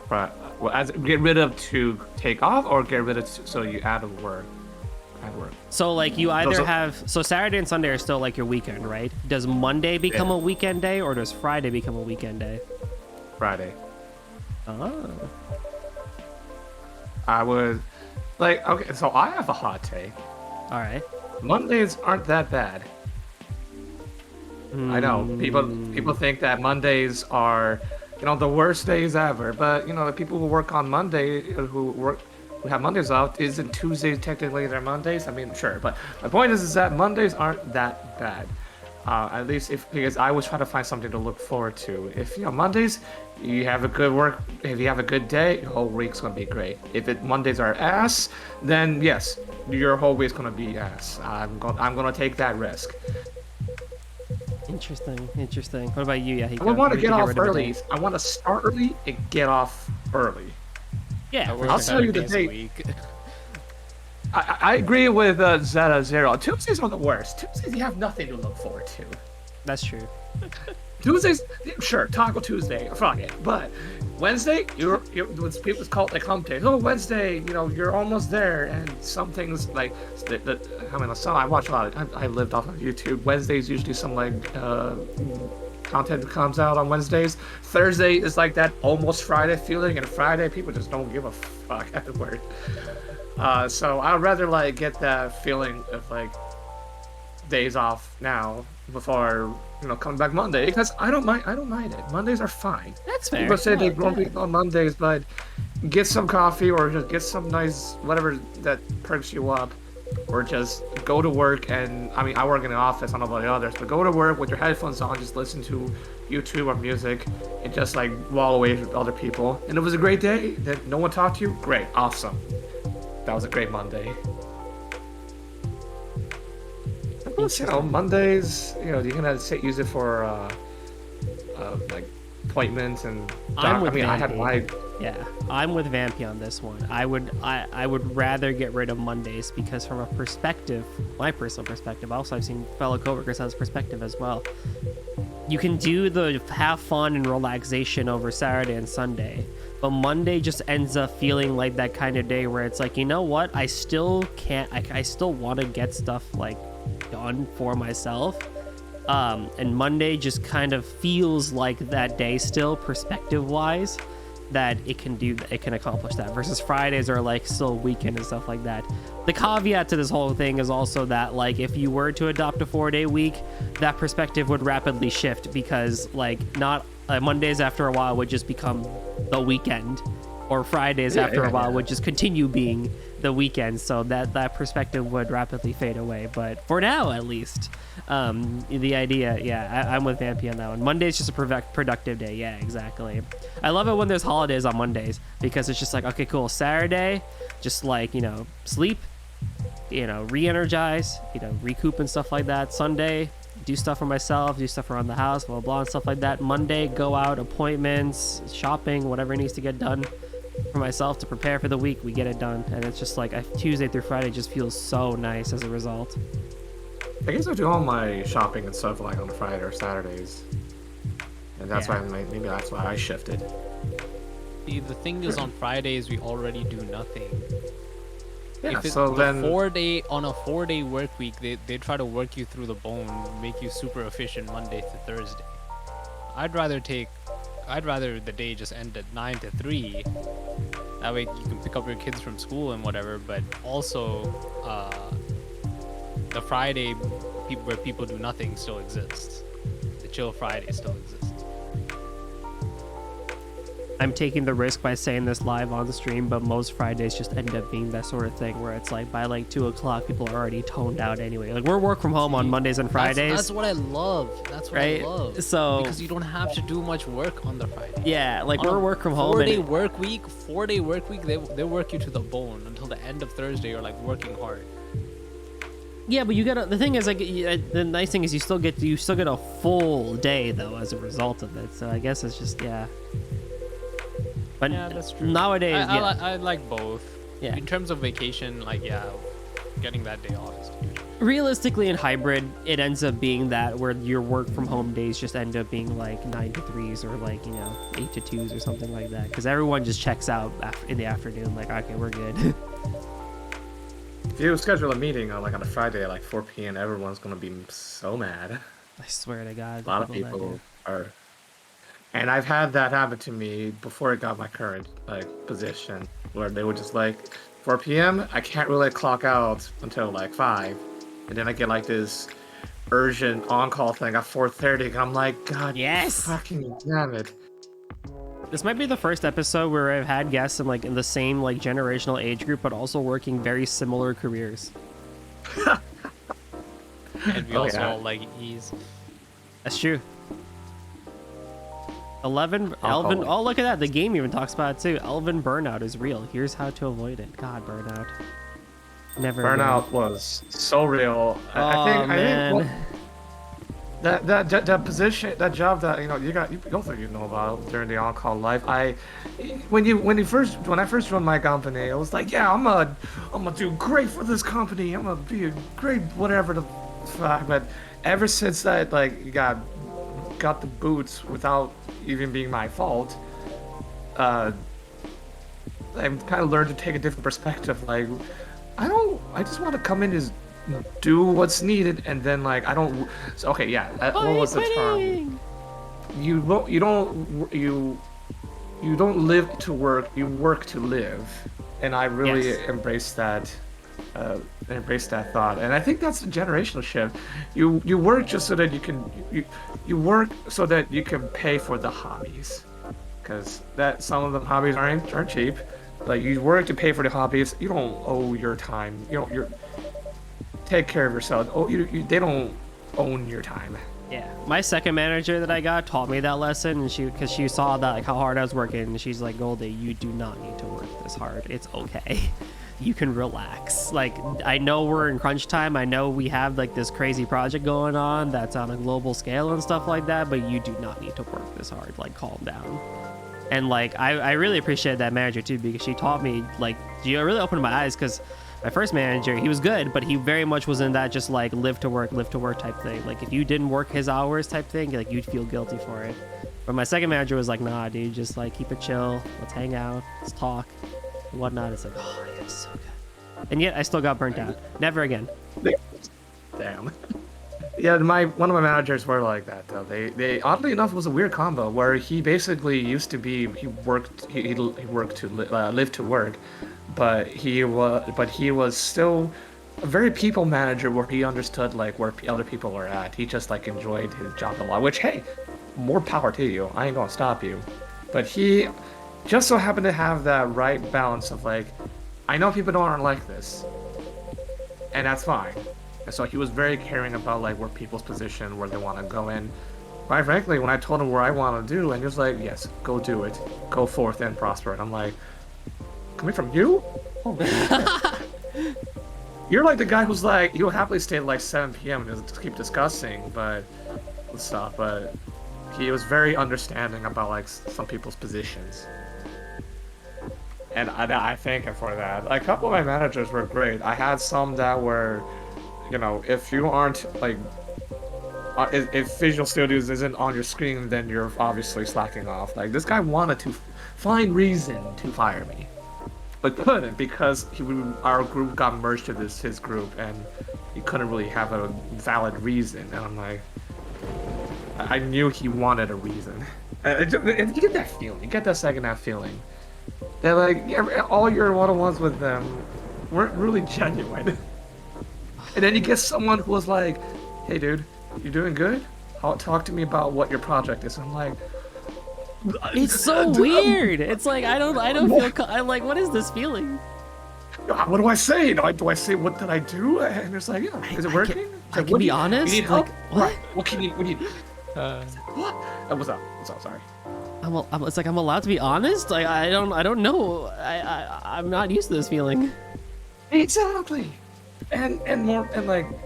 [SPEAKER 3] Right. Well, as get rid of to take off, or get rid of so you add a work. Add work.
[SPEAKER 1] So like you either
[SPEAKER 3] So-
[SPEAKER 1] have so Saturday and Sunday are still like your weekend, right? Does Monday become
[SPEAKER 3] Yeah.
[SPEAKER 1] a weekend day, or does Friday become a weekend day?
[SPEAKER 3] Friday.
[SPEAKER 1] Oh,
[SPEAKER 3] I would like. Okay, so I have a hot take.
[SPEAKER 1] all right.
[SPEAKER 3] Mondays aren't that bad. I know people think that Mondays are, the worst days ever. But the people who work on Monday, who have Mondays off, isn't Tuesdays technically their Mondays? I mean, sure, but my point is that Mondays aren't that bad. At least because I always try to find something to look forward to. If Mondays, you have a good work. If you have a good day, your whole week's gonna be great. If Mondays are ass, then yes, your whole week's gonna be ass. I'm gonna take that risk.
[SPEAKER 1] Interesting. What about you, Yahiko?
[SPEAKER 3] I want to
[SPEAKER 1] Would
[SPEAKER 3] get
[SPEAKER 1] you
[SPEAKER 3] off
[SPEAKER 1] rid of a
[SPEAKER 3] early.
[SPEAKER 1] day?
[SPEAKER 3] I want to start early and get off early.
[SPEAKER 1] Yeah,
[SPEAKER 2] I work
[SPEAKER 3] I'll tell you the
[SPEAKER 2] 7 days a
[SPEAKER 3] date.
[SPEAKER 2] week.
[SPEAKER 3] I agree with Zeta Zero. Tuesdays are the worst. Tuesdays you have nothing to look forward to.
[SPEAKER 1] that's true.
[SPEAKER 3] Tuesdays, sure, Taco Tuesday, fuck it. But Wednesday, it's people's call it like hump day. Oh, Wednesday, you're almost there, and some things like I watch a lot. I lived off of YouTube. Wednesdays usually some content that comes out on Wednesdays. Thursday is like that almost Friday feeling, and Friday people just don't give a fuck afterward. So I'd rather get that feeling of days off now before coming back Monday, because I don't mind it. Mondays are fine.
[SPEAKER 1] That's fair.
[SPEAKER 3] People say
[SPEAKER 1] Yeah,
[SPEAKER 3] they grumpy on Mondays, but get some coffee or just get some nice whatever that perks you up, or just go to work. And I work in an office. I don't know about the others, but go to work with your headphones on, just listen to YouTube or music, and just wall away with other people. And it was a great day. That no one talked to you. Great, awesome. That was a great Monday. Mondays, you're gonna use it for appointments and. I had my.
[SPEAKER 1] Yeah, I'm with Vampy on this one. I would rather get rid of Mondays, because from a perspective, my personal perspective, also I've seen fellow coworkers have this perspective as well. You can do the have fun and relaxation over Saturday and Sunday, but Monday just ends up feeling like that kind of day where it's like, you know what? I still can't. I still want to get stuff done for myself. And Monday just kind of feels like that day still, perspective-wise, that it can accomplish that, versus Fridays are still weekend and stuff like that. The caveat to this whole thing is also that if you were to adopt a 4-day week, that perspective would rapidly shift, because not Mondays after a while would just become the weekend, or Fridays after a while would just continue being the weekend, so that perspective would rapidly fade away. But for now, at least, the idea, I'm with Vampy on that one. Monday's just a productive day. Yeah, exactly. I love it when there's holidays on Mondays, because it's just okay, cool. Saturday, just sleep, re-energize, recoup and stuff like that. Sunday, do stuff for myself, do stuff around the house, blah, blah, and stuff like that. Monday, go out, appointments, shopping, whatever needs to get done for myself to prepare for the week, we get it done. And it's just Tuesday through Friday just feels so nice as a result.
[SPEAKER 3] I guess I do all my shopping and stuff on Friday or Saturdays, and that's why maybe that's why I shifted.
[SPEAKER 2] See, the thing is, on Fridays we already do nothing.
[SPEAKER 3] Yeah,
[SPEAKER 2] If it's
[SPEAKER 3] so then
[SPEAKER 2] 4-day work week, they try to work you through the bone, make you super efficient Monday to Thursday. I'd rather the day just end at 9 to 3. That way you can pick up your kids from school and whatever, but also the Friday where people do nothing still exists. The chill Friday still exists.
[SPEAKER 1] I'm taking the risk by saying this live on the stream, but most Fridays just end up being that sort of thing where it's by 2 o'clock, people are already toned out anyway. We're work from home on Mondays and Fridays.
[SPEAKER 2] That's what I love. That's what I love.
[SPEAKER 1] So
[SPEAKER 2] because you don't have to do much work on the Friday.
[SPEAKER 1] Yeah, we're work from home.
[SPEAKER 2] 4-day work week, they work you to the bone until the end of Thursday. You're working hard.
[SPEAKER 1] Yeah, but you get the thing is the nice thing is you still get a full day though as a result of it. So I guess it's just But
[SPEAKER 2] yeah, that's true.
[SPEAKER 1] Nowadays,
[SPEAKER 2] I like both.
[SPEAKER 1] Yeah.
[SPEAKER 2] In terms of vacation, getting that day off is huge.
[SPEAKER 1] Realistically, in hybrid, it ends up being that where your work from home days just end up being like 9 to 3s or like 8 to 2s or something like that, because everyone just checks out in the afternoon. Like, okay, we're good.
[SPEAKER 3] If you schedule a meeting like on a Friday at like 4 p.m., everyone's gonna be so mad.
[SPEAKER 1] I swear to God,
[SPEAKER 3] A lot of people are, and I've had that happen to me before I got my current position, where they were just like, 4 p.m. I can't really clock out until like 5, and then I get like this urgent on-call thing at 4:30, and I'm like, God,
[SPEAKER 1] yes,
[SPEAKER 3] fucking damn it.
[SPEAKER 1] This might be the first episode where I've had guests in the same generational age group, but also working very similar careers.
[SPEAKER 2] And we also all like ease.
[SPEAKER 1] That's true. 11,
[SPEAKER 3] I'll
[SPEAKER 1] Elven.
[SPEAKER 3] call
[SPEAKER 1] Oh, look at that. The game even talks about it too. Elven burnout is real. Here's how to avoid it. God, burnout. Never.
[SPEAKER 3] Burnout
[SPEAKER 1] again.
[SPEAKER 3] was so real.
[SPEAKER 1] Oh,
[SPEAKER 3] I
[SPEAKER 1] man.
[SPEAKER 3] think that position, that job that you both of you know about during the on-call life. When I first joined my company, I was like, yeah, I'm gonna do great for this company. I'm gonna be a great whatever the fuck. But ever since that, you got the boots without even being my fault, I've kind of learned to take a different perspective. Like, I just want to come in and do what's needed, and then I don't. So, okay, yeah. What was the term? You don't live to work. You work to live, and I really
[SPEAKER 1] Yes.
[SPEAKER 3] embrace that. Embrace that thought, and I think that's a generational shift. You work just so that you work so that you can pay for the hobbies, because some of the hobbies aren't cheap. Like, you work to pay for the hobbies. You don't owe your time. You're take care of yourself. Oh, they don't own your time.
[SPEAKER 1] Yeah, my second manager that I got taught me that lesson, and because she saw that how hard I was working, and she's like, Goldie, you do not need to work this hard. It's okay. You can relax. I know we're in crunch time. I know we have this crazy project going on that's on a global scale and stuff like that, but you do not need to work this hard. Calm down. And I really appreciate that manager too, because she taught me, she really opened my eyes, because my first manager, he was good, but he very much was in that just live to work type thing. If you didn't work his hours type thing, you'd feel guilty for it. But my second manager was like, nah, dude, just keep it chill. Let's hang out. Let's talk and whatnot. It's oh, yeah, it's so good. And yet I still got burnt out. Never again.
[SPEAKER 3] Damn. Yeah, one of my managers were like that though. They oddly enough, it was a weird combo where he basically used to be he worked to live to work, but he was still a very people manager where he understood where other people were at. He just enjoyed his job a lot, which, hey, more power to you. I ain't gonna stop you. But he just so happened to have that right balance of I know people aren't like this, and that's fine. And so he was very caring about where people's position, where they want to go in. Quite frankly, when I told him where I want to do, and he was like, yes, go do it. Go forth and prosper. And I'm like, coming from you? Holy shit. You're the guy who's you'll happily stay at 7 p.m. and just keep discussing stuff, but he was very understanding about some people's positions. And I thank him for that. A couple of my managers were great. I had some that were, if you aren't if Visual Studios isn't on your screen, then you're obviously slacking off. This guy wanted to find reason to fire me, but couldn't, because our group got merged to his group, and he couldn't really have a valid reason. And I'm like, I knew he wanted a reason. And you get that feeling. You get that second half feeling. They're all your one-on-ones with them weren't really genuine. And then you get someone who was like, hey dude, you doing good? Talk to me about what your project is. I'm like,
[SPEAKER 1] it's so weird. It's I don't feel I'm what is this feeling?
[SPEAKER 3] What do I say? Do I say, what did I do? And it's yeah, is it working?
[SPEAKER 1] I can be honest.
[SPEAKER 3] You need help?
[SPEAKER 1] What?
[SPEAKER 3] Right. What can you? What? What's up? Sorry.
[SPEAKER 1] It's I'm allowed to be honest. I don't know. I'm not used to this feeling.
[SPEAKER 3] Exactly. And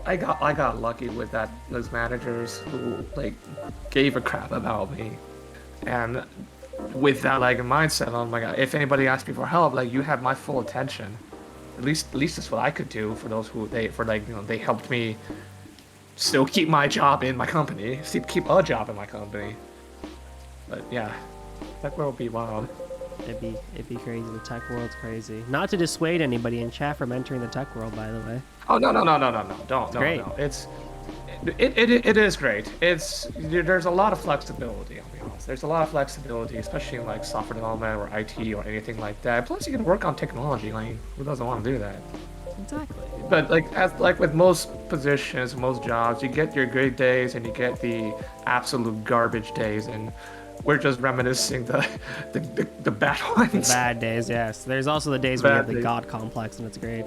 [SPEAKER 3] I got lucky with those managers who gave a crap about me, and with that mindset, oh my god, if anybody asks me for help, you have my full attention. At least that's what I could do for those who they helped me still keep my job in my company, keep a job in my company. But yeah, that will be wild.
[SPEAKER 1] It'd be crazy. The tech world's crazy. Not to dissuade anybody in chat from entering the tech world, by the way.
[SPEAKER 3] Oh no, don't,
[SPEAKER 1] great.
[SPEAKER 3] no. It is great. There's a lot of flexibility. I'll be honest. There's a lot of flexibility, especially in like software development or IT or anything like that. Plus, you can work on technology. Like, who doesn't want to do that?
[SPEAKER 1] Exactly.
[SPEAKER 3] But like with most positions, most jobs, you get your great days and you get the absolute garbage days, and we're just reminiscing the bad ones.
[SPEAKER 1] The bad days, yes. There's also the days where you have the God complex, and it's great.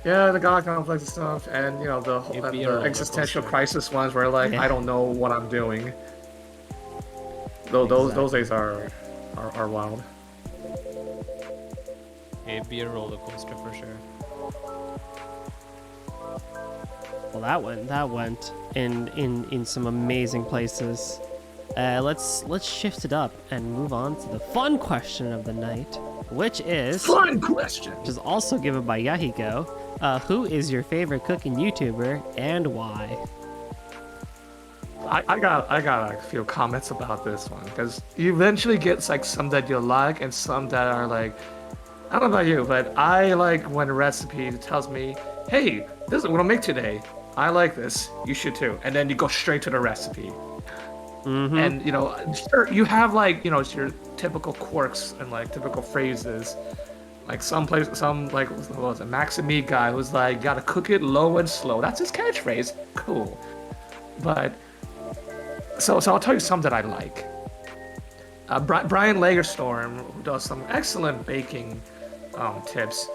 [SPEAKER 3] Yeah, the God complex and stuff, and you know the existential crisis ones where like I don't know what I'm doing. Those days are wild.
[SPEAKER 2] It'd be a roller coaster for sure.
[SPEAKER 1] Well, that went in some amazing places. Let's shift it up and move on to the fun question of the night, which is
[SPEAKER 3] fun question.
[SPEAKER 1] Which is also given by Yahiko. Who is your favorite cooking YouTuber and why?
[SPEAKER 3] I got a few comments about this one because you eventually get like some that you like and some that are like, I don't know about you, but I like when a recipe tells me, hey, this is what I'll make today. I like this. You should too. And then you go straight to the recipe.
[SPEAKER 1] Mm-hmm.
[SPEAKER 3] And you know, sure, you have like your typical quirks and like typical phrases. Like some like what was it, Maxime guy who's like, gotta cook it low and slow. That's his catchphrase. Cool. But so I'll tell you some that I like. Brian Lagerstorm, who does some excellent baking tips,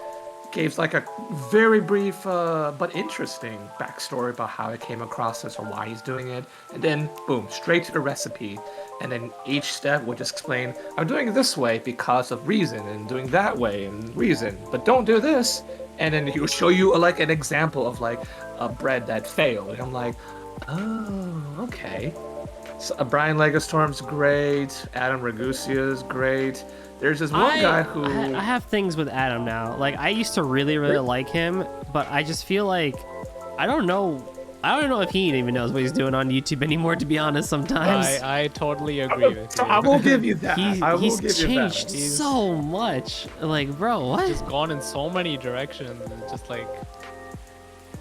[SPEAKER 3] gave like a very brief but interesting backstory about how it came across this or why he's doing it, and then boom, straight to the recipe, and then each step would just explain, I'm doing it this way because of reason, and doing that way and reason, but don't do this, and then he would show you like an example of like a bread that failed, and I'm like, oh, okay. So, Brian Lagerstorm's great, Adam Ragusia's great. There's this one guy who
[SPEAKER 1] I have things with Adam now. Like I used to really like him, but I just feel like I don't know if he even knows what he's doing on YouTube anymore. To be honest, sometimes
[SPEAKER 2] I totally agree with you.
[SPEAKER 3] So I will give you that.
[SPEAKER 1] He's changed so much. Like, bro, what?
[SPEAKER 2] He's gone in so many directions. It's just like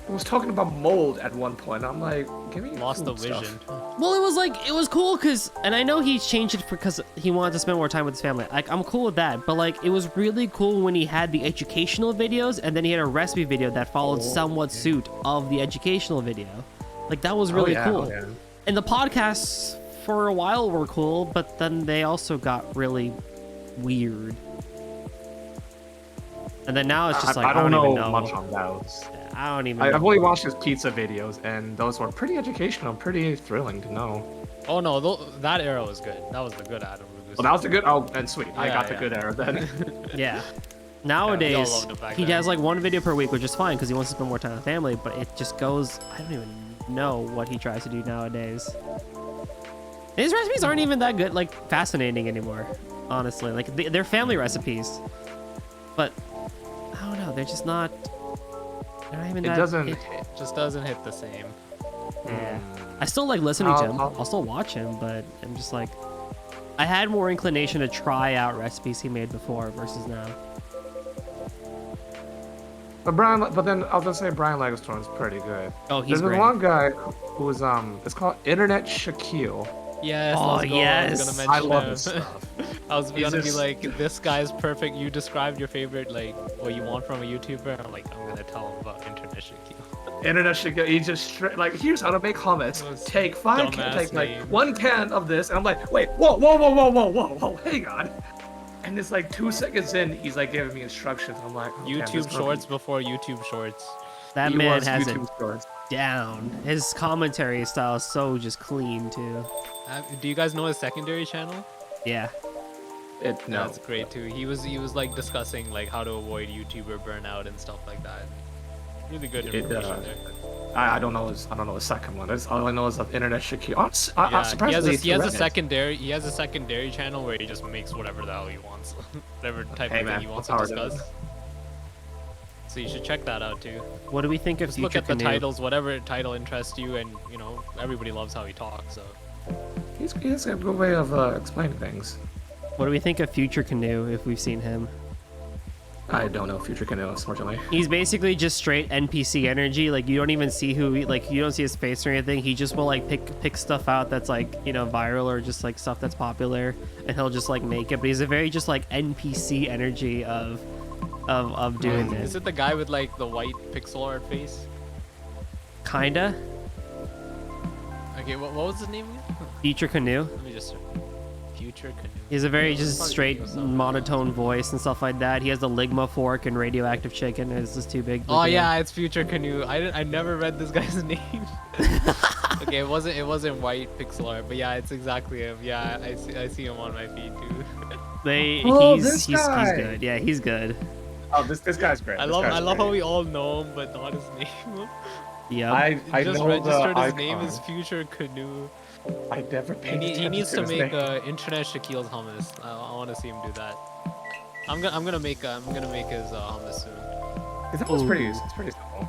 [SPEAKER 3] I was talking about mold at one point. I'm like, give me
[SPEAKER 2] lost the
[SPEAKER 3] cool
[SPEAKER 2] vision.
[SPEAKER 3] stuff.
[SPEAKER 1] Well, it was cool and I know he changed it because he wanted to spend more time with his family. Like, I'm cool with that, but like, it was really cool when he had the educational videos and then he had a recipe video that followed somewhat suit of the educational video. Like, that was really cool.
[SPEAKER 3] Oh, yeah.
[SPEAKER 1] And the podcasts for a while were cool, but then they also got really weird. And then now it's just like,
[SPEAKER 3] I don't
[SPEAKER 1] even
[SPEAKER 3] know much on those.
[SPEAKER 1] I don't even
[SPEAKER 3] I've only watched his pizza videos, and those were pretty educational, pretty thrilling to know.
[SPEAKER 2] Oh no, that era was good. That was the good Adam.
[SPEAKER 3] Well, that was the good. Oh, and sweet. I got the
[SPEAKER 2] yeah.
[SPEAKER 3] good era then.
[SPEAKER 1] Yeah. Nowadays, he
[SPEAKER 2] then.
[SPEAKER 1] has like one video per week, which is fine because he wants to spend more time with family, but it just goes, I don't even know what he tries to do nowadays. His recipes aren't even that good, like fascinating anymore, honestly. Like they're family recipes, but I don't know, they're just not, they're not even
[SPEAKER 2] It just doesn't hit the same.
[SPEAKER 1] Yeah. I still like listening to him. I'll still watch him, but I'm just like, I had more inclination to try out recipes he made before versus now.
[SPEAKER 3] But then I'll just say Brian Lagerstorm's pretty good.
[SPEAKER 1] Oh, he's
[SPEAKER 3] There's
[SPEAKER 1] great.
[SPEAKER 3] one guy who's it's called Internet Shaquille.
[SPEAKER 2] Yes.
[SPEAKER 1] Oh,
[SPEAKER 2] let's go.
[SPEAKER 1] yes.
[SPEAKER 3] I love this stuff.
[SPEAKER 2] I was gonna be
[SPEAKER 3] just-
[SPEAKER 2] like, this guy's perfect. You described your favorite, like, what you want from a YouTuber. I'm like, I'm gonna tell him about Internet Shaquille.
[SPEAKER 3] Internet Shaquille. He just like, here's how to make hummus. Take like 1 can of this, and I'm like, wait, whoa, hang on. And it's like 2 seconds in, he's like giving me instructions. I'm like, okay,
[SPEAKER 2] YouTube Shorts before YouTube Shorts.
[SPEAKER 1] That
[SPEAKER 3] He
[SPEAKER 1] man
[SPEAKER 3] was
[SPEAKER 1] has it
[SPEAKER 3] YouTube Shorts.
[SPEAKER 1] down. His commentary style is so just clean too.
[SPEAKER 2] Do you guys know his secondary channel?
[SPEAKER 1] Yeah.
[SPEAKER 3] No.
[SPEAKER 2] That's great too. He was like discussing like how to avoid YouTuber burnout and stuff like that. Really good
[SPEAKER 3] It,
[SPEAKER 2] information there.
[SPEAKER 3] I don't know the second one. That's all I know is of Internet Shakir.
[SPEAKER 2] Yeah,
[SPEAKER 3] Surprisingly,
[SPEAKER 2] he has a
[SPEAKER 3] Reddit.
[SPEAKER 2] secondary. He has a secondary channel where he just makes whatever the hell he wants, whatever type
[SPEAKER 3] Hey,
[SPEAKER 2] of
[SPEAKER 3] man,
[SPEAKER 2] thing he wants
[SPEAKER 3] more
[SPEAKER 2] to
[SPEAKER 3] power to
[SPEAKER 2] discuss. So you should check that out too.
[SPEAKER 1] What do we think of
[SPEAKER 2] Just
[SPEAKER 1] Future
[SPEAKER 2] look at the
[SPEAKER 1] Canoe?
[SPEAKER 2] titles, whatever title interests you, and you know everybody loves how he talks. So
[SPEAKER 3] He's got a good way of explaining things.
[SPEAKER 1] What do we think of Future Canoe if we've seen him?
[SPEAKER 3] I don't know Future Canoe, unfortunately.
[SPEAKER 1] He's basically just straight NPC energy. Like you don't even see who he, like you don't see his face or anything. He just will like pick stuff out that's like, you know, viral or just like stuff that's popular, and he'll just like make it. But he's a very just like NPC energy of doing it.
[SPEAKER 2] is it the guy with like the white pixel art face?
[SPEAKER 1] Kinda.
[SPEAKER 2] Okay, what was his name again?
[SPEAKER 1] Future Canoe.
[SPEAKER 2] Let me just Future Canoe.
[SPEAKER 1] He has a very
[SPEAKER 2] Yeah,
[SPEAKER 1] just
[SPEAKER 2] probably
[SPEAKER 1] straight
[SPEAKER 2] think of something.
[SPEAKER 1] monotone voice and stuff like that. He has the Ligma fork and radioactive chicken. It's just too big.
[SPEAKER 2] Oh yeah, it's Future Canoe. I never read this guy's name. Okay, it wasn't white pixel art, but yeah, it's exactly him. Yeah, I see him on my feed too.
[SPEAKER 3] Oh,
[SPEAKER 1] He's
[SPEAKER 3] this
[SPEAKER 1] he's
[SPEAKER 3] guy!
[SPEAKER 1] good. Yeah, he's good.
[SPEAKER 3] Oh, this guy's great.
[SPEAKER 2] I love how we all know him, but not his name.
[SPEAKER 1] Yeah.
[SPEAKER 3] I
[SPEAKER 2] Just
[SPEAKER 3] know
[SPEAKER 2] registered
[SPEAKER 3] the
[SPEAKER 2] his name
[SPEAKER 3] icon.
[SPEAKER 2] as Future Canoe.
[SPEAKER 3] I never paid
[SPEAKER 2] He
[SPEAKER 3] attention
[SPEAKER 2] needs to
[SPEAKER 3] his
[SPEAKER 2] make
[SPEAKER 3] name.
[SPEAKER 2] Internet Shaquille's hummus. I want to see him do that. I'm gonna make his hummus soon.
[SPEAKER 3] It's almost pretty. It's pretty simple.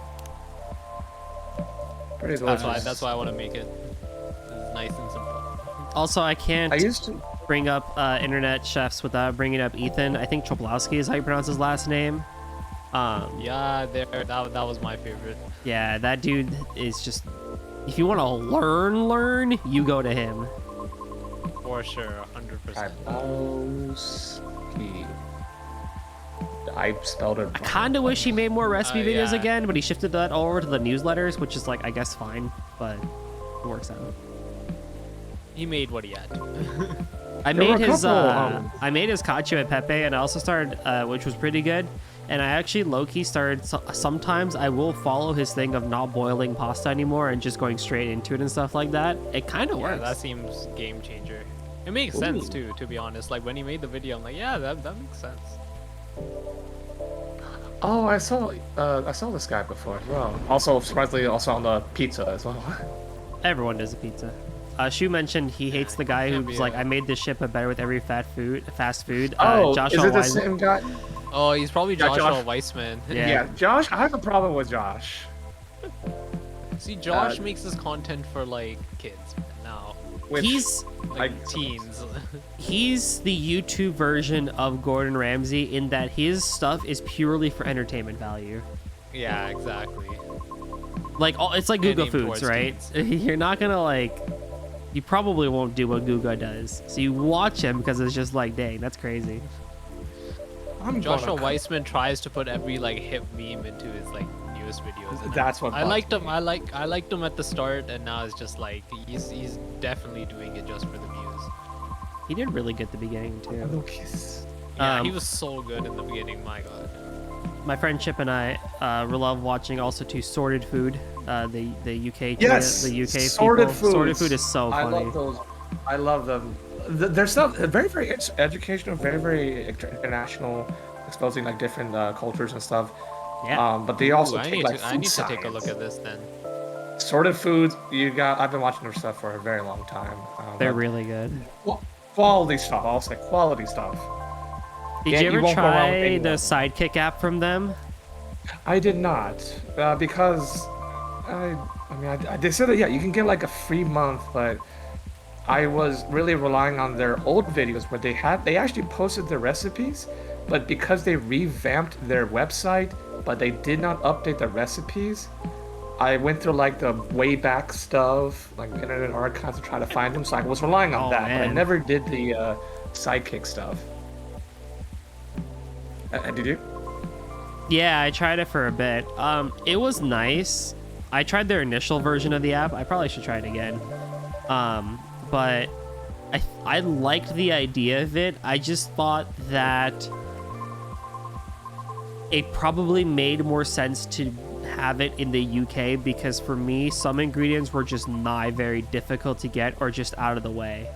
[SPEAKER 3] Pretty delicious.
[SPEAKER 2] That's why I want to make it. It's nice and simple.
[SPEAKER 1] Also, I can't
[SPEAKER 3] I used to.
[SPEAKER 1] bring up internet chefs without bringing up Ethan. I think Troblowski is how you pronounce his last name.
[SPEAKER 2] Yeah, that was my favorite.
[SPEAKER 1] Yeah, that dude is just. If you want to learn, you go to him.
[SPEAKER 2] For sure, 100%.
[SPEAKER 3] Troblowski. I spelled it.
[SPEAKER 1] I kind of wish he made more recipe videos
[SPEAKER 2] yeah.
[SPEAKER 1] again, but he shifted that all over to the newsletters, which is like, I guess, fine, but it works out.
[SPEAKER 2] He made what he had to.
[SPEAKER 1] I
[SPEAKER 3] There were
[SPEAKER 1] made
[SPEAKER 3] a
[SPEAKER 1] his
[SPEAKER 3] couple,
[SPEAKER 1] I made his cacio e pepe, and I also started, which was pretty good. And I actually low-key started. Sometimes I will follow his thing of not boiling pasta anymore and just going straight into it and stuff like that. It kind of
[SPEAKER 2] Yeah,
[SPEAKER 1] works.
[SPEAKER 2] that seems game changer. It makes sense too, to be honest. Like when he made the video, I'm like, yeah, that makes sense.
[SPEAKER 3] Oh, I saw this guy before as well. Also, surprisingly, also on the pizza as well.
[SPEAKER 1] Everyone does a pizza. Shu mentioned he hates the guy
[SPEAKER 2] can't
[SPEAKER 1] who's
[SPEAKER 2] be
[SPEAKER 1] like,
[SPEAKER 2] a-
[SPEAKER 1] I made this shit but better with every fast food.
[SPEAKER 3] Oh,
[SPEAKER 1] Joshua
[SPEAKER 3] is it the
[SPEAKER 1] Wise-
[SPEAKER 3] same guy?
[SPEAKER 2] Oh, he's probably
[SPEAKER 3] Yeah,
[SPEAKER 2] Joshua
[SPEAKER 3] Josh.
[SPEAKER 2] Weissman.
[SPEAKER 1] Yeah.
[SPEAKER 3] Yeah, Josh. I have a problem with Josh.
[SPEAKER 2] See, Josh makes his content for like kids now,
[SPEAKER 3] Which,
[SPEAKER 1] He's
[SPEAKER 2] like teens.
[SPEAKER 1] he's the YouTube version of Gordon Ramsay in that his stuff is purely for entertainment value.
[SPEAKER 2] Yeah, exactly.
[SPEAKER 1] Like it's like Guga
[SPEAKER 2] aimed
[SPEAKER 1] Foods,
[SPEAKER 2] towards
[SPEAKER 1] right?
[SPEAKER 2] teens.
[SPEAKER 1] You're not gonna like. You probably won't do what Guga does, so you watch him because it's just like, dang, that's crazy.
[SPEAKER 3] I'm
[SPEAKER 2] Joshua
[SPEAKER 3] gonna-
[SPEAKER 2] Weissman tries to put every like hip meme into his like newest videos. And
[SPEAKER 3] That's what
[SPEAKER 2] I
[SPEAKER 3] bugs
[SPEAKER 2] liked him.
[SPEAKER 3] me.
[SPEAKER 2] I liked him at the start, and now it's just like he's definitely doing it just for the views.
[SPEAKER 1] He did really good at the beginning too.
[SPEAKER 3] Lucas.
[SPEAKER 2] Yeah, he
[SPEAKER 1] Um,
[SPEAKER 2] was so good in the beginning. My God.
[SPEAKER 1] My friend Chip and I love watching also too Sorted Food, the UK
[SPEAKER 3] Yes,
[SPEAKER 1] the UK
[SPEAKER 3] Sorted
[SPEAKER 1] people. Sorted
[SPEAKER 3] Foods.
[SPEAKER 1] Food is so
[SPEAKER 3] I
[SPEAKER 1] funny.
[SPEAKER 3] love those. I love them. They're so very educational, very international, exposing like different cultures and stuff.
[SPEAKER 1] Yeah.
[SPEAKER 3] But they also
[SPEAKER 2] Ooh,
[SPEAKER 3] take like
[SPEAKER 2] I
[SPEAKER 3] food
[SPEAKER 2] need to take a look
[SPEAKER 3] science.
[SPEAKER 2] at this then.
[SPEAKER 3] Sorted Foods. I've been watching their stuff for a very long time.
[SPEAKER 1] They're
[SPEAKER 3] but
[SPEAKER 1] really good.
[SPEAKER 3] quality stuff. I'll say quality stuff.
[SPEAKER 1] Did
[SPEAKER 3] Yeah,
[SPEAKER 1] you
[SPEAKER 3] you
[SPEAKER 1] ever
[SPEAKER 3] won't go wrong with
[SPEAKER 1] try
[SPEAKER 3] any
[SPEAKER 1] the
[SPEAKER 3] one.
[SPEAKER 1] Sidekick app from them?
[SPEAKER 3] I did not because they said that you can get like a free month, but I was really relying on their old videos where they actually posted the recipes, but because they revamped their website but they did not update the recipes, I went through like the way back stuff, like Internet Archives, to try to find them. So I was relying on
[SPEAKER 1] Oh,
[SPEAKER 3] that, but I
[SPEAKER 1] man.
[SPEAKER 3] never did the Sidekick stuff. Did you?
[SPEAKER 1] Yeah, I tried it for a bit. It was nice. I tried their initial version of the app. I probably should try it again. But I liked the idea of it. I just thought that it probably made more sense to have it in the UK because for me, some ingredients were just not very difficult to get or just out of the way.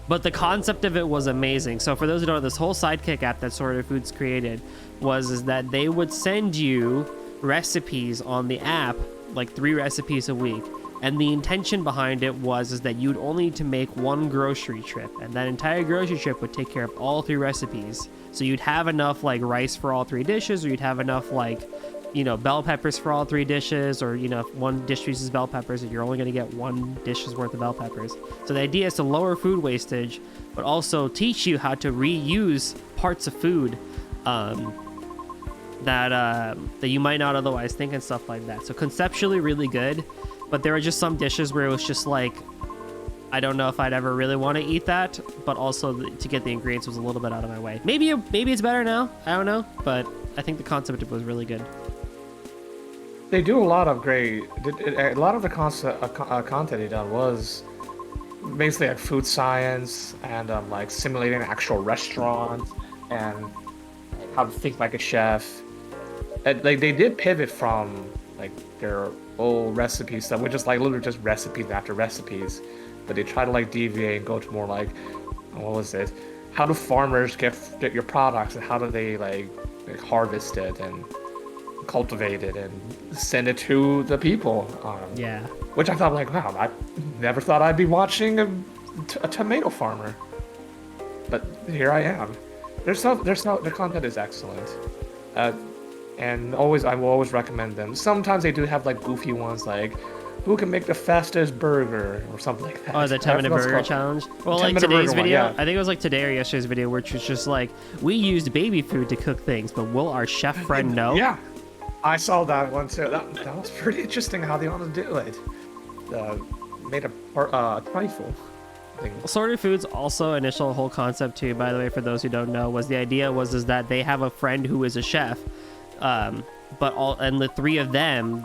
[SPEAKER 1] But the concept of it was amazing. So for those who don't know, this whole Sidekick app that Sorted Foods created is that they would send you recipes on the app, like 3 recipes a week. And the intention behind it is that you'd only need to make 1 grocery trip, and that entire grocery trip would take care of all 3 recipes. So you'd have enough like rice for all 3 dishes, or you'd have enough like, bell peppers for all 3 dishes, or if one dish uses bell peppers, and you're only going to get 1 dish's worth of bell peppers. So the idea is to lower food wastage, but also teach you how to reuse parts of food that you might not otherwise think, and stuff like that. So conceptually really good. But there are just some dishes where it was just like, I don't know if I'd ever really want to eat that, but also to get the ingredients was a little bit out of my way. Maybe it's better now. I don't know, but I think the concept was really good.
[SPEAKER 3] They do a lot of the content they done was basically like food science and like simulating an actual restaurant and how to think like a chef. And, like they did pivot from like their old recipe stuff, which is like literally just recipes after recipes, but they try to like deviate and go to more like, what was it? How do farmers get your products, and how do they like harvest it and cultivate it and send it to the people?
[SPEAKER 1] Yeah.
[SPEAKER 3] Which I thought like, wow, I never thought I'd be watching a tomato farmer, but here I am. The content is excellent. And I will always recommend them. Sometimes they do have like goofy ones, like who can make the fastest burger or something like that.
[SPEAKER 1] Oh, the 10-minute burger challenge. Well, like today's video, I think it was like today or yesterday's video, which was just like, we used baby food to cook things, but will our chef friend know?
[SPEAKER 3] Yeah, I saw that one too. That was pretty interesting how they want to do it. Made a trifle.
[SPEAKER 1] Sorted Foods also initial whole concept too, by the way, for those who don't know, was the idea is that they have a friend who is a chef. But the 3 of them,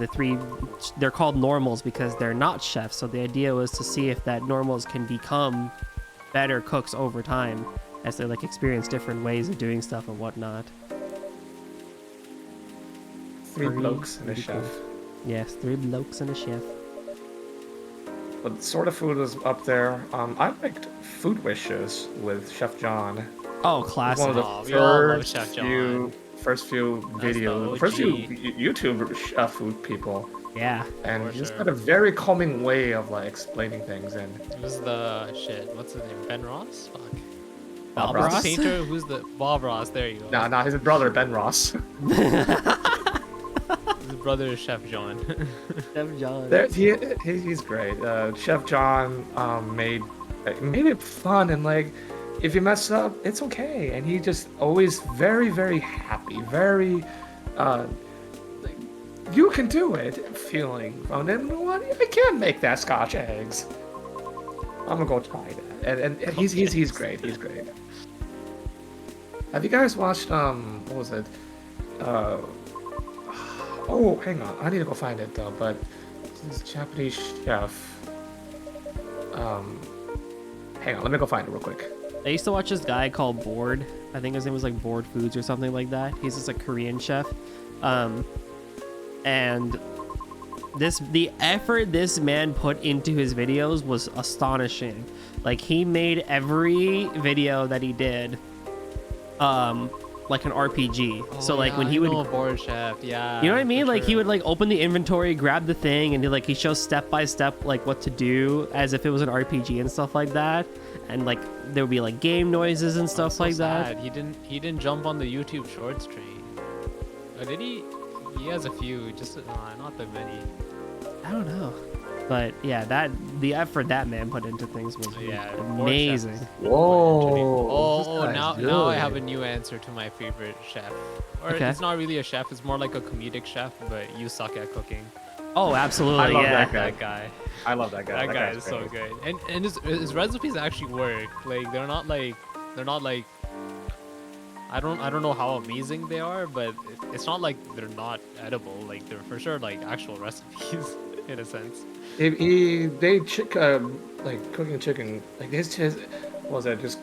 [SPEAKER 1] they're called normals because they're not chefs. So the idea was to see if that normals can become better cooks over time as they like experience different ways of doing stuff and whatnot.
[SPEAKER 3] 3 blokes and a chef.
[SPEAKER 1] Yes, 3 blokes and a chef.
[SPEAKER 3] But Sort of Food was up there. I liked Food Wishes with Chef John.
[SPEAKER 1] Oh, classic.
[SPEAKER 3] One of the first few YouTube food people.
[SPEAKER 1] Yeah.
[SPEAKER 3] And he just had a very calming way of like explaining things. And
[SPEAKER 2] it was the what's his name? Ben Ross? Fuck.
[SPEAKER 1] Bob Ross?
[SPEAKER 2] The painter? Who's the Bob Ross? There you go.
[SPEAKER 3] Nah, his brother Ben Ross.
[SPEAKER 2] His brother is Chef John.
[SPEAKER 1] Chef John.
[SPEAKER 3] He's great. Chef John made it fun, and like if you mess up, it's okay. And he just always very, very happy, very like, you can do it feeling. And then what? I can make that Scotch eggs. I'm gonna go try that. And he's great. He's great. Have you guys watched what was it? Oh, hang on. I need to go find it though. But this Japanese chef. Hang on. Let me go find it real quick.
[SPEAKER 1] I used to watch this guy called Board. I think his name was like Board Foods or something like that. He's just a Korean chef. And the effort this man put into his videos was astonishing. Like he made every video that he did like an RPG.
[SPEAKER 2] Oh,
[SPEAKER 1] so like when he would
[SPEAKER 2] Board Chef, yeah.
[SPEAKER 1] You know what I mean? Like he would like open the inventory, grab the thing, and he shows step by step like what to do as if it was an RPG and stuff like that. And like there would be like game noises and stuff like that.
[SPEAKER 2] He didn't jump on the YouTube Shorts train. Or did he? He has a few, just not that many.
[SPEAKER 1] I don't know. But yeah, the effort that man put into things was amazing.
[SPEAKER 3] Whoa!
[SPEAKER 2] Now I have a new answer to my favorite chef. Or
[SPEAKER 1] Okay.
[SPEAKER 2] It's not really a chef; it's more like a comedic chef. But you suck at cooking.
[SPEAKER 1] Oh, absolutely.
[SPEAKER 3] I love
[SPEAKER 1] yeah.
[SPEAKER 3] that guy. I love that guy.
[SPEAKER 2] That guy is so good. And his recipes actually work. Like they're not like I don't know how amazing they are, but it's not like they're not edible. Like they're for sure like actual recipes in a sense.
[SPEAKER 3] Like cooking chicken, like his what was that just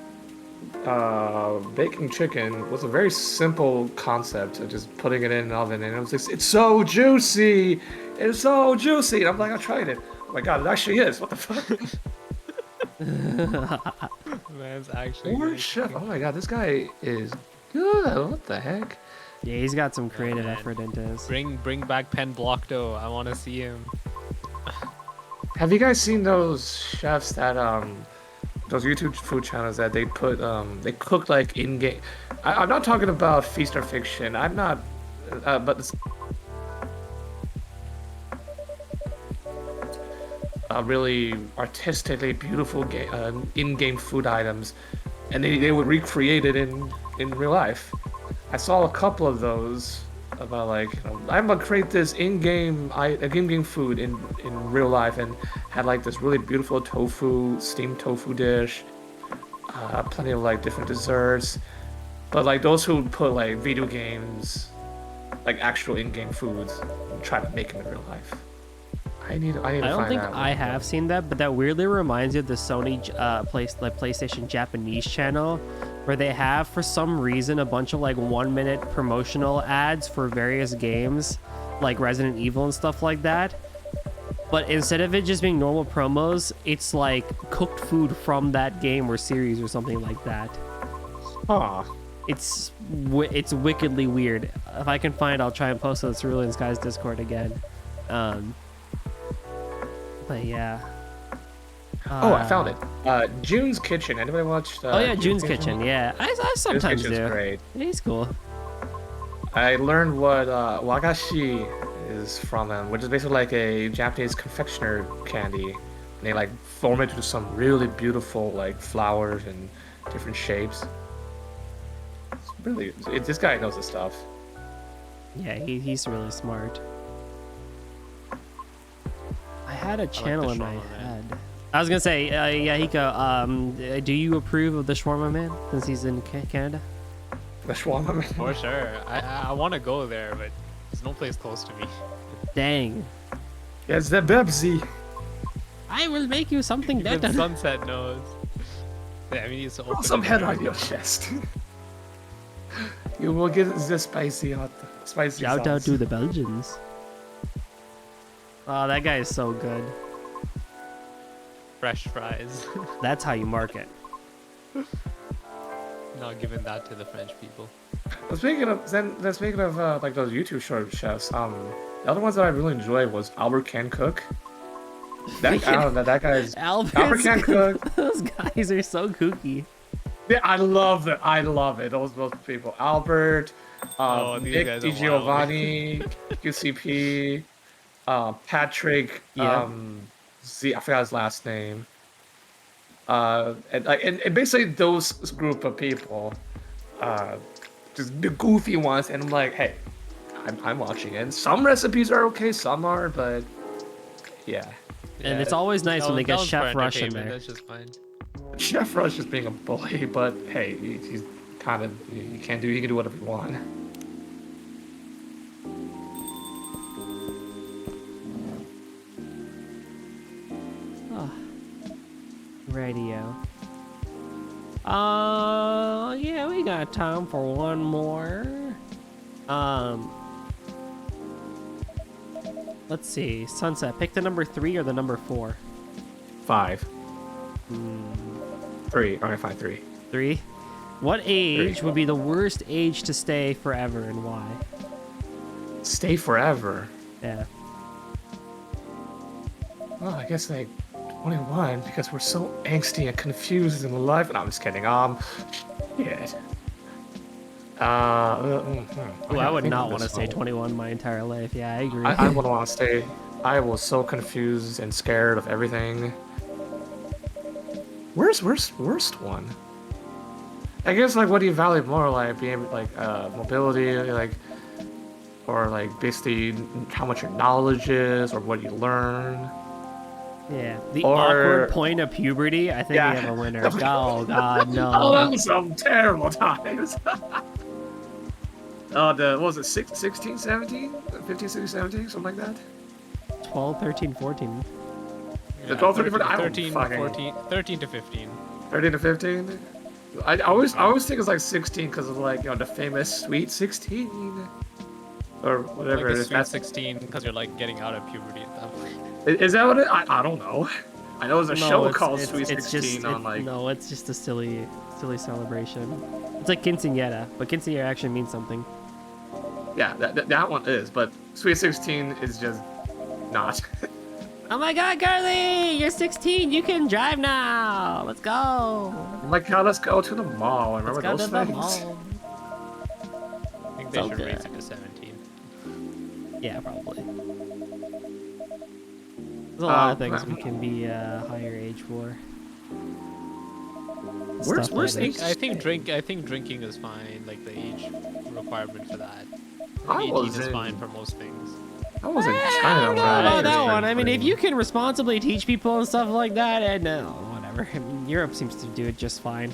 [SPEAKER 3] baking chicken was a very simple concept of just putting it in an oven, and it was just, it's so juicy, and I'm like, I tried it. Oh my god, it actually is. What the fuck?
[SPEAKER 2] Man's actually
[SPEAKER 3] Chef. Oh my god, this guy is good. What the heck?
[SPEAKER 1] Yeah, he's got some creative
[SPEAKER 2] man.
[SPEAKER 1] effort into his.
[SPEAKER 2] Bring back Pen Blockto. I want to see him.
[SPEAKER 3] Have you guys seen those chefs that those YouTube food channels that they put they cook like in game? I'm not talking about Feast or Fiction. I'm not, but it's really artistically beautiful in-game food items, and they would recreate it in real life. I saw a couple of those about like, I'm gonna create this in-game food in real life, and had like this really beautiful steamed tofu dish, plenty of like different desserts. But like those who put like video games, like actual in-game foods, and try to make them in real life. I need to
[SPEAKER 1] I don't
[SPEAKER 3] find
[SPEAKER 1] think
[SPEAKER 3] that
[SPEAKER 1] I
[SPEAKER 3] one.
[SPEAKER 1] have seen that, but that weirdly reminds me of the Sony PlayStation Japanese channel, where they have for some reason a bunch of like 1-minute promotional ads for various games, like Resident Evil and stuff like that. But instead of it just being normal promos, it's like cooked food from that game or series or something like that.
[SPEAKER 3] Huh.
[SPEAKER 1] It's wickedly weird. If I can find, I'll try and post it to Cerulean Sky's Discord again. But yeah.
[SPEAKER 3] Oh, I found it. June's Kitchen. Anybody watched?
[SPEAKER 1] Oh yeah, June's Kitchen. Yeah, I sometimes
[SPEAKER 3] Kitchen's
[SPEAKER 1] do.
[SPEAKER 3] great.
[SPEAKER 1] Yeah, he's cool.
[SPEAKER 3] I learned what wagashi is from them, which is basically like a Japanese confectioner candy. And they like form it into some really beautiful like flowers and different shapes. This guy knows his stuff.
[SPEAKER 1] Yeah, he's really smart. I had a channel in my head. I was gonna say, Yahiko, do you approve of the Shawarma Man since he's in Canada?
[SPEAKER 3] The Shawarma Man.
[SPEAKER 2] For sure. I want to go there, but there's no place close to me.
[SPEAKER 1] Dang.
[SPEAKER 3] It's the Bebzi.
[SPEAKER 1] I will make you something
[SPEAKER 2] Even
[SPEAKER 1] better.
[SPEAKER 2] Sunset knows. Yeah, I mean, it's open.
[SPEAKER 3] Some head on your chest. You will get the spicy
[SPEAKER 1] Shout out
[SPEAKER 3] sauce.
[SPEAKER 1] to the Belgians. Oh, that guy is so good.
[SPEAKER 2] Fresh fries.
[SPEAKER 1] That's how you market.
[SPEAKER 2] Not giving that to the French people.
[SPEAKER 3] Speaking of like those YouTube short chefs, the other ones that I really enjoyed was Albert Can Cook. I don't know, that guy's Albert Can Cook.
[SPEAKER 1] Those guys are so kooky.
[SPEAKER 3] Yeah, I love it. I love it. Those people. Albert,
[SPEAKER 2] these
[SPEAKER 3] Nick
[SPEAKER 2] guys are
[SPEAKER 3] DiGiovanni, QCP, Patrick,
[SPEAKER 1] Yeah.
[SPEAKER 3] I forgot his last name. And basically those group of people, just the goofy ones, and I'm like, hey, I'm watching it. And some recipes are okay, some are, but yeah.
[SPEAKER 1] And it's always nice when they get
[SPEAKER 2] That one's
[SPEAKER 1] Chef
[SPEAKER 2] for
[SPEAKER 1] Rush in
[SPEAKER 2] entertainment,
[SPEAKER 1] there.
[SPEAKER 2] That's just fine.
[SPEAKER 3] Chef Rush is being a bully, but hey, he's kind of he can do whatever you want.
[SPEAKER 1] Oh. Radio. Yeah, we got time for one more. Let's see. Sunset, pick the number 3 or the number 4.
[SPEAKER 3] 5. 3. All right, 5, 3.
[SPEAKER 1] 3. What age
[SPEAKER 3] 3.
[SPEAKER 1] would be the worst age to stay forever and why?
[SPEAKER 3] Stay forever.
[SPEAKER 1] Yeah.
[SPEAKER 3] Well, I guess like 21 because we're so angsty and confused in life. No, I'm just kidding. Shit.
[SPEAKER 1] Ooh, I would
[SPEAKER 3] think
[SPEAKER 1] not
[SPEAKER 3] of
[SPEAKER 1] want to
[SPEAKER 3] this
[SPEAKER 1] stay
[SPEAKER 3] one.
[SPEAKER 1] 21 my entire life. Yeah, I agree.
[SPEAKER 3] I wouldn't want to stay. I was so confused and scared of everything. Worst one? I guess like what do you value more, like being like mobility, like, or like basically how much your knowledge is or what you learn.
[SPEAKER 1] Yeah, the
[SPEAKER 3] Or-
[SPEAKER 1] awkward point of puberty. I think
[SPEAKER 3] Yeah.
[SPEAKER 1] we have a winner. Oh God,
[SPEAKER 3] Oh,
[SPEAKER 1] no.
[SPEAKER 3] those some terrible times. What was it, 16, 17? 15, 16, 17, something like that?
[SPEAKER 1] 12, 13, 14.
[SPEAKER 3] The 12, 13, 14, I don't
[SPEAKER 2] 13,
[SPEAKER 3] fucking-
[SPEAKER 2] 14, 13 to 15.
[SPEAKER 3] 13 to 15? I always think it's like 16 because of like, the famous Sweet 16. Or
[SPEAKER 2] Like
[SPEAKER 3] whatever it
[SPEAKER 2] a
[SPEAKER 3] is.
[SPEAKER 2] sweet
[SPEAKER 3] That's,
[SPEAKER 2] 16 because you're like getting out of puberty at that point.
[SPEAKER 3] is that what it I don't know. I know there's a show
[SPEAKER 1] it's-
[SPEAKER 3] called
[SPEAKER 1] it's-
[SPEAKER 3] Sweet
[SPEAKER 1] it's
[SPEAKER 3] 16
[SPEAKER 1] just,
[SPEAKER 3] on like...
[SPEAKER 1] No, it's just a silly celebration. It's like quinceañera, but quinceañera actually means something.
[SPEAKER 3] Yeah, that one is, but Sweet 16 is just not.
[SPEAKER 1] Oh my God, Carly, you're 16. You can drive now. Let's go.
[SPEAKER 3] I'm like, God, let's go to the mall.
[SPEAKER 1] Let's
[SPEAKER 3] Remember
[SPEAKER 1] go
[SPEAKER 3] those
[SPEAKER 1] to the
[SPEAKER 3] things?
[SPEAKER 1] mall.
[SPEAKER 2] I think they
[SPEAKER 1] So
[SPEAKER 2] should raise
[SPEAKER 1] good.
[SPEAKER 2] it to 17.
[SPEAKER 1] Yeah, probably. There's a lot of things
[SPEAKER 3] man.
[SPEAKER 1] we can be higher age for.
[SPEAKER 3] Where's
[SPEAKER 1] Stuff like
[SPEAKER 3] age?
[SPEAKER 1] that.
[SPEAKER 2] I think drinking is fine. Like the age requirement for that.
[SPEAKER 3] I
[SPEAKER 2] 18
[SPEAKER 3] was
[SPEAKER 2] is
[SPEAKER 3] in-
[SPEAKER 2] fine for most things.
[SPEAKER 3] I was in
[SPEAKER 1] I
[SPEAKER 3] China
[SPEAKER 1] don't know
[SPEAKER 3] when I
[SPEAKER 1] about
[SPEAKER 3] was
[SPEAKER 1] that one. I mean, if
[SPEAKER 3] drinking.
[SPEAKER 1] you can responsibly teach people and stuff like that, and no, whatever. I mean, Europe seems to do it just fine.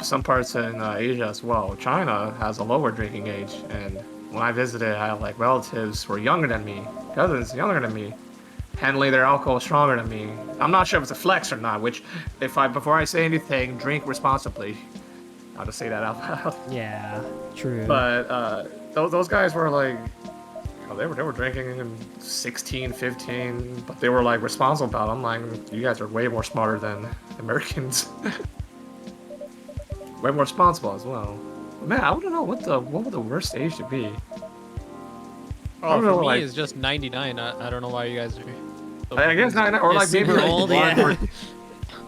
[SPEAKER 3] Some parts in Asia as well. China has a lower drinking age, and when I visited, I had like relatives who were younger than me, cousins younger than me, handling their alcohol stronger than me. I'm not sure if it's a flex or not. Which, before I say anything, drink responsibly. I'll just say that out loud.
[SPEAKER 1] Yeah, true.
[SPEAKER 3] But those guys were like, they were drinking in 16, 15, but they were like responsible about it. I'm like, you guys are way more smarter than Americans. Way more responsible as well. Man, I wouldn't know what would the worst age to be.
[SPEAKER 2] Oh,
[SPEAKER 3] don't know,
[SPEAKER 2] for me,
[SPEAKER 3] like-
[SPEAKER 2] it's just 99. I don't know why you guys are. So
[SPEAKER 3] I guess 99 or
[SPEAKER 1] You're
[SPEAKER 3] like maybe
[SPEAKER 1] super
[SPEAKER 3] like
[SPEAKER 1] old,
[SPEAKER 3] 1
[SPEAKER 1] yeah.
[SPEAKER 3] or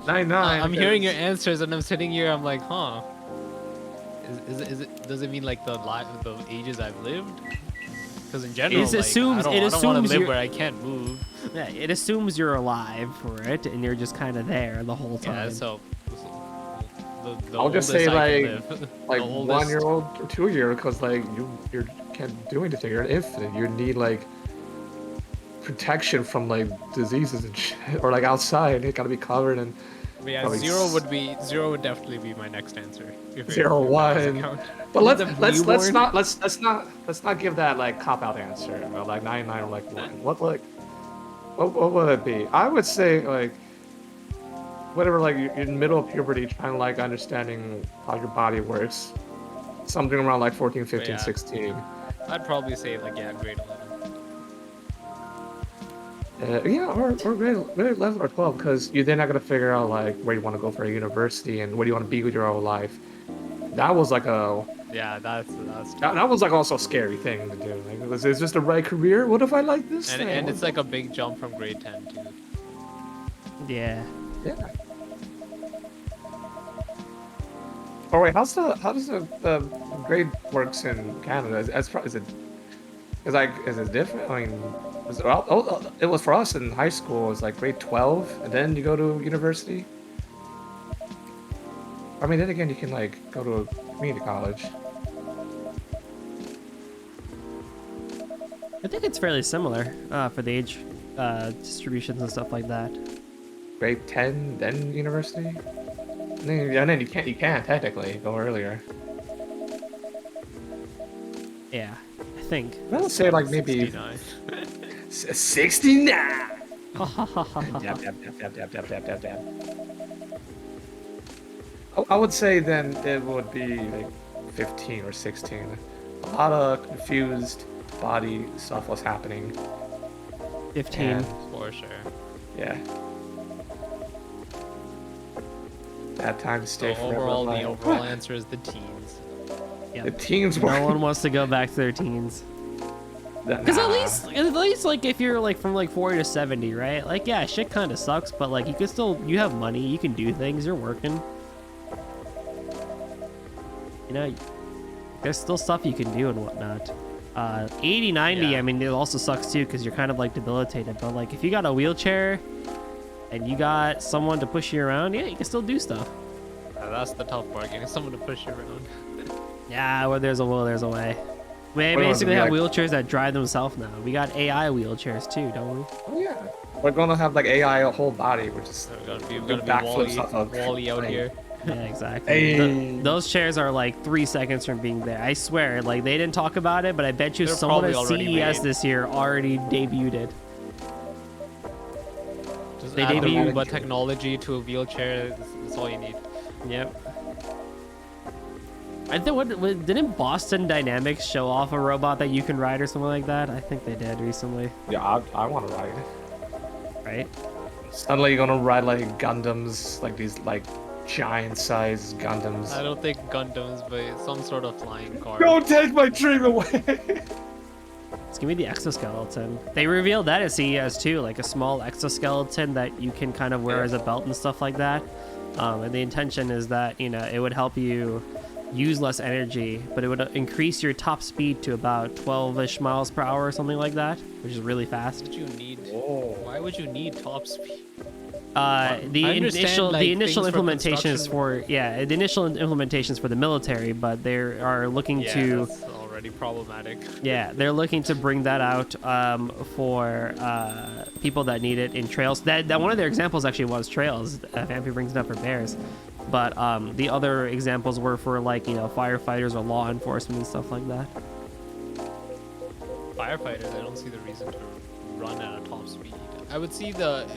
[SPEAKER 3] 99.
[SPEAKER 2] I'm hearing your answers and I'm sitting here. I'm like, huh? Is it? Does it mean like the ages I've lived? Because in general, like,
[SPEAKER 1] assumes-
[SPEAKER 2] I
[SPEAKER 1] it
[SPEAKER 2] don't want to
[SPEAKER 1] assumes
[SPEAKER 2] live
[SPEAKER 1] you're-
[SPEAKER 2] where I can't move.
[SPEAKER 1] Yeah, it assumes you're alive for it, and you're just kind of there the whole time.
[SPEAKER 2] Yeah, so the
[SPEAKER 3] I'll just
[SPEAKER 2] oldest
[SPEAKER 3] say
[SPEAKER 2] I can
[SPEAKER 3] like
[SPEAKER 2] live.
[SPEAKER 3] like
[SPEAKER 2] The oldest-
[SPEAKER 3] 1 year old or 2 year, because like you can't do anything. You're an infant. You need like protection from like diseases and shit, or like outside. It gotta be covered and
[SPEAKER 2] But yeah,
[SPEAKER 3] probably
[SPEAKER 2] zero would definitely be my next answer. If
[SPEAKER 3] 0,
[SPEAKER 2] if that doesn't
[SPEAKER 3] 1.
[SPEAKER 2] count.
[SPEAKER 3] But let's
[SPEAKER 1] newborn?
[SPEAKER 3] not give that like cop out answer. Or, like 99 or like 1. What would it be? I would say like whatever, like you're in the middle of puberty, trying to like understanding how your body works. Something around like 14, 15,
[SPEAKER 2] yeah.
[SPEAKER 3] 16.
[SPEAKER 2] I'd probably say like grade 11.
[SPEAKER 3] Yeah, or grade 11 or 12, because you're then not gonna figure out like where you want to go for a university and where you want to be with your whole life. That was like
[SPEAKER 2] Yeah, that's
[SPEAKER 3] that was like also a scary thing to do. Like, is this the right career? What if I like this thing?
[SPEAKER 2] and it's like a big jump from grade 10 too.
[SPEAKER 1] Yeah.
[SPEAKER 3] Yeah. Oh wait, how does the grade works in Canada? Is it different? I mean, it was for us in high school. It was like grade 12, and then you go to university. I mean, then again, you can like go to a community college.
[SPEAKER 1] I think it's fairly similar for the age distributions and stuff like that.
[SPEAKER 3] Grade 10, then university. And then you can't technically go earlier.
[SPEAKER 1] Yeah, I think.
[SPEAKER 3] I would say like maybe
[SPEAKER 2] 69.
[SPEAKER 3] 69.
[SPEAKER 1] Yeah.
[SPEAKER 3] Dab. I would say then it would be like 15 or 16. A lot of confused body stuff was happening.
[SPEAKER 1] 15.
[SPEAKER 3] And,
[SPEAKER 2] For sure.
[SPEAKER 3] yeah. That time to
[SPEAKER 2] So
[SPEAKER 3] stay forever.
[SPEAKER 2] overall,
[SPEAKER 3] alive.
[SPEAKER 2] the overall answer is the teens.
[SPEAKER 1] Yep.
[SPEAKER 3] The teens were.
[SPEAKER 1] No one wants to go back to their teens. Because at least like if you're like from like 40 to 70, right? Like yeah, shit kind of sucks, but like you have money, you can do things, you're working. You know, there's still stuff you can do and whatnot. 80, 90,
[SPEAKER 2] Yeah.
[SPEAKER 1] I mean, it also sucks too because you're kind of like debilitated. But like if you got a wheelchair and you got someone to push you around, yeah, you can still do stuff.
[SPEAKER 2] That's the tough part, getting someone to push you around.
[SPEAKER 1] Yeah, where there's a will, there's a way. We
[SPEAKER 3] What else do
[SPEAKER 1] basically
[SPEAKER 3] we
[SPEAKER 1] have
[SPEAKER 3] like?
[SPEAKER 1] wheelchairs that drive themselves now. We got AI wheelchairs too, don't we?
[SPEAKER 3] Oh yeah. We're gonna have like AI a whole body, which is
[SPEAKER 2] We're gonna be
[SPEAKER 3] backflips off of-
[SPEAKER 2] Wally out
[SPEAKER 3] like-
[SPEAKER 2] here.
[SPEAKER 1] Yeah, exactly.
[SPEAKER 3] Hey.
[SPEAKER 1] Those chairs are like 3 seconds from being there. I swear, like they didn't talk about it, but I bet you
[SPEAKER 2] They're
[SPEAKER 1] someone at
[SPEAKER 2] probably already
[SPEAKER 1] CES
[SPEAKER 2] made.
[SPEAKER 1] this year already debuted it.
[SPEAKER 2] Just
[SPEAKER 1] They
[SPEAKER 2] add the
[SPEAKER 1] debuted-
[SPEAKER 2] Roomba technology to a wheelchair. That's all you need.
[SPEAKER 1] Yep. I think didn't Boston Dynamics show off a robot that you can ride or something like that? I think they did recently,
[SPEAKER 3] yeah. I want to ride.
[SPEAKER 1] right?
[SPEAKER 3] Suddenly you're gonna ride like Gundams, like these like giant-sized Gundams.
[SPEAKER 2] I don't think Gundams, but some sort of flying car.
[SPEAKER 3] Don't take my dream away.
[SPEAKER 1] It's gonna be the exoskeleton. They revealed that at CES too, like a small exoskeleton that you can kind of wear as a belt and stuff like that. And the intention is that, you know, it would help you use less energy, but it would increase your top speed to about 12-ish miles per hour or something like that, which is really fast.
[SPEAKER 2] Why would you need top speed?
[SPEAKER 1] The initial implementation is for the initial implementation is for the military, but they are looking to
[SPEAKER 2] that's already problematic.
[SPEAKER 1] Yeah, they're looking to bring that out for people that need it in trails. That one of their examples actually was trails. Vampy brings it up for bears, but the other examples were for, like, you know, firefighters or law enforcement and stuff like that.
[SPEAKER 2] Firefighters, I don't see the reason to run at a top speed. I would see the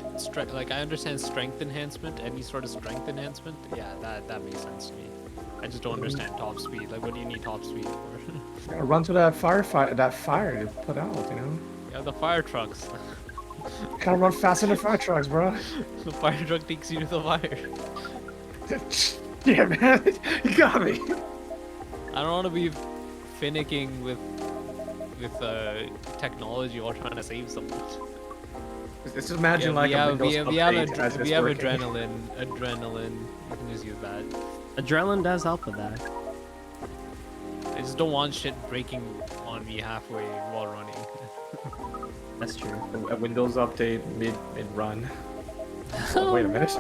[SPEAKER 2] like, I understand strength enhancement, any sort of strength enhancement. Yeah, that makes sense to me. I just don't understand top speed. Like, what do you need top speed for?
[SPEAKER 3] Gotta run to that fire to put out, you know?
[SPEAKER 2] Yeah, the fire trucks.
[SPEAKER 3] Gotta run faster than fire trucks, bro.
[SPEAKER 2] The fire truck takes you to the fire.
[SPEAKER 3] Yeah, man, you got me.
[SPEAKER 2] I don't want to be finicking with technology while trying to save someone.
[SPEAKER 3] Just imagine like
[SPEAKER 2] we have
[SPEAKER 3] working.
[SPEAKER 2] adrenaline. You can just use that.
[SPEAKER 1] Adrenaline does help with that.
[SPEAKER 2] I just don't want shit breaking on me halfway while running.
[SPEAKER 1] That's true.
[SPEAKER 3] A Windows update mid run. Oh, wait a minute.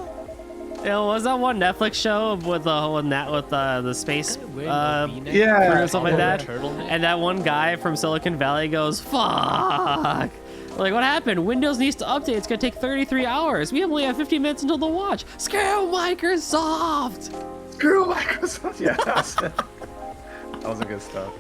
[SPEAKER 1] Yeah, was that one Netflix show with the space
[SPEAKER 3] yeah,
[SPEAKER 1] or something like that? And that one guy from Silicon Valley goes, "Fuck!" Like, what happened? Windows needs to update. It's gonna take 33 hours. We only have 15 minutes until the watch. Screw Microsoft!
[SPEAKER 3] Screw Microsoft. Yeah, that was a good stuff.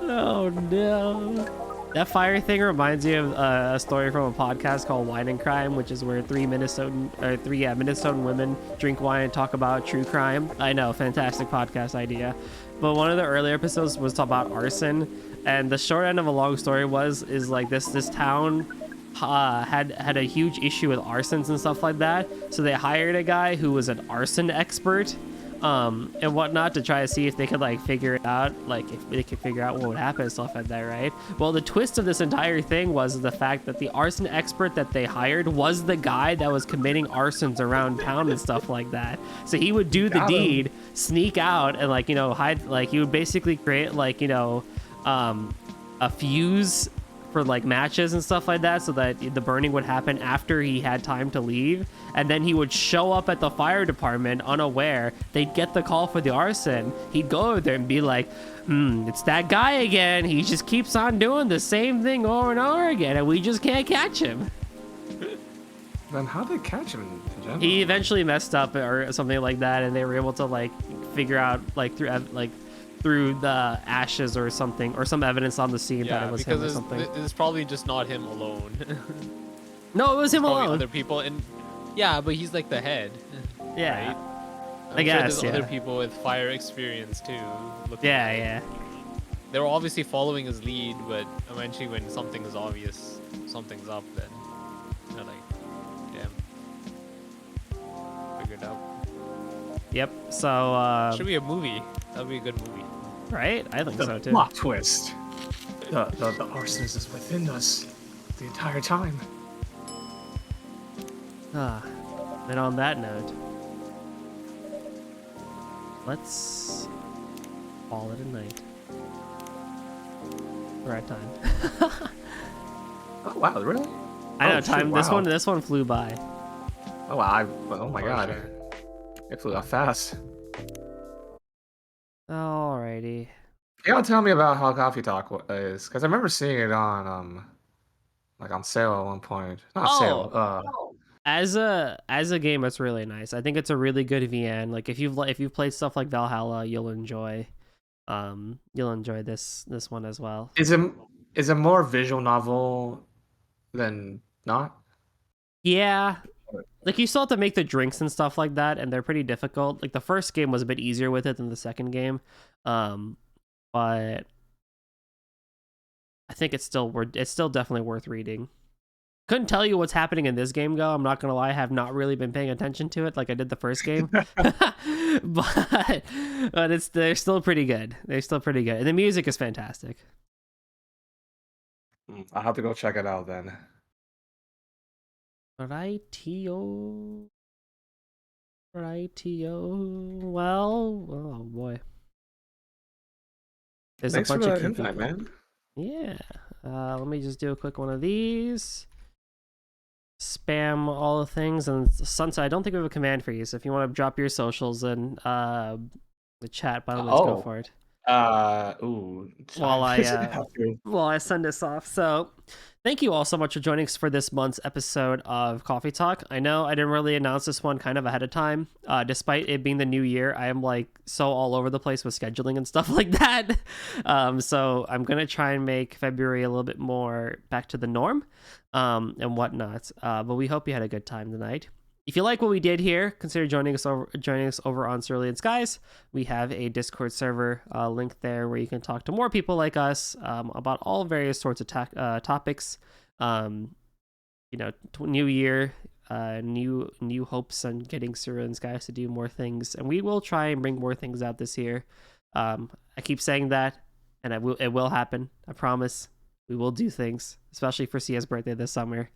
[SPEAKER 1] Oh no. That fire thing reminds me of a story from a podcast called Wine and Crime, which is where three Minnesotan women drink wine and talk about true crime. I know, fantastic podcast idea. But one of the earlier episodes was talk about arson, and the short end of a long story is like this town had a huge issue with arsons and stuff like that. So they hired a guy who was an arson expert. And whatnot to try to see if they could, like, figure it out, like if they could figure out what would happen and stuff like that, right? Well, the twist of this entire thing was the fact that the arson expert that they hired was the guy that was committing arsons around town and stuff like that. So he would do the deed, sneak out, and, like, you know, hide. Like, he would basically create, like, you know, a fuse for, like, matches and stuff like that, so that the burning would happen after he had time to leave. And then he would show up at the fire department unaware. They'd get the call for the arson. He'd go over there and be like, it's that guy again. He just keeps on doing the same thing over and over again, and we just can't catch him.
[SPEAKER 3] Then how'd they catch him in general?
[SPEAKER 1] He eventually messed up or something like that, and they were able to, like, figure out, like, through the ashes or something, or some evidence on the scene that it was him or something.
[SPEAKER 2] It's probably just not him alone.
[SPEAKER 1] No, it was him alone.
[SPEAKER 2] Other people, and yeah, but he's like the head.
[SPEAKER 1] Yeah,
[SPEAKER 2] right?
[SPEAKER 1] I guess.
[SPEAKER 2] There's other people with fire experience too.
[SPEAKER 1] Yeah.
[SPEAKER 2] They were obviously following his lead, but eventually, when something is obvious, something's up, then they're like, damn, figured out.
[SPEAKER 1] Yep. So
[SPEAKER 2] should be a movie. That'd be a good movie.
[SPEAKER 1] Right? I think so too.
[SPEAKER 3] Plot twist. The arsonist is within us the entire time.
[SPEAKER 1] And on that note, let's call it a night. We're at time.
[SPEAKER 3] Oh wow, really?
[SPEAKER 1] I know,
[SPEAKER 3] shoot,
[SPEAKER 1] time.
[SPEAKER 3] wow.
[SPEAKER 1] This one flew by.
[SPEAKER 3] Oh wow! Oh my god!
[SPEAKER 2] Sure.
[SPEAKER 3] It flew out fast.
[SPEAKER 1] Alrighty.
[SPEAKER 3] You gotta tell me about how Coffee Talk is, because I remember seeing it on like on sale at one point. Not sale.
[SPEAKER 1] As a game, it's really nice. I think it's a really good VN. Like, if you've played stuff like Valhalla, you'll enjoy this one as well.
[SPEAKER 3] Is it more visual novel than not?
[SPEAKER 1] Yeah. Like, you still have to make the drinks and stuff like that, and they're pretty difficult. Like, the first game was a bit easier with it than the second game. But I think it's still definitely worth reading. Couldn't tell you what's happening in this game, though. I'm not gonna lie, I have not really been paying attention to it like I did the first game. but they're still pretty good. They're still pretty good, and the music is fantastic.
[SPEAKER 3] I'll have to go check it out then.
[SPEAKER 1] Rightio. Well, oh boy. There's
[SPEAKER 3] Thanks
[SPEAKER 1] a bunch
[SPEAKER 3] for
[SPEAKER 1] of
[SPEAKER 3] the
[SPEAKER 1] key
[SPEAKER 3] invite,
[SPEAKER 1] people.
[SPEAKER 3] man.
[SPEAKER 1] Yeah. Let me just do a quick one of these. Spam all the things, and Sunset, I don't think we have a command for you, so if you want to drop your socials in the chat button, let's go for it.
[SPEAKER 3] Ooh.
[SPEAKER 1] While I send this off. So thank you all so much for joining us for this month's episode of Coffee Talk. I know I didn't really announce this one kind of ahead of time. Despite it being the new year, I am like so all over the place with scheduling and stuff like that. So I'm going to try and make February a little bit more back to the norm and whatnot. But we hope you had a good time tonight. If you like what we did here, consider joining us over on Cerulean Skies. We have a Discord server link there where you can talk to more people like us about all various sorts of topics. New year, new hopes on getting Cerulean Skies to do more things, and we will try and bring more things out this year. I keep saying that, and it will happen. I promise. We will do things, especially for Sia's birthday this summer.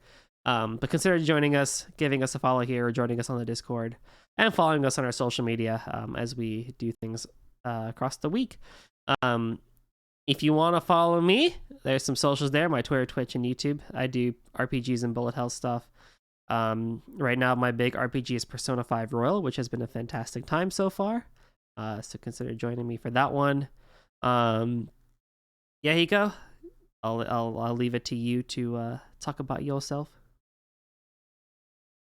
[SPEAKER 1] But consider joining us, giving us a follow here, or joining us on the Discord, and following us on our social media as we do things across the week. If you want to follow me, there's some socials there, my Twitter, Twitch, and YouTube. I do RPGs and bullet hell stuff. Right now, my big RPG is Persona 5 Royal, which has been a fantastic time so far. So consider joining me for that one. Yahiko, I'll leave it to you to talk about yourself.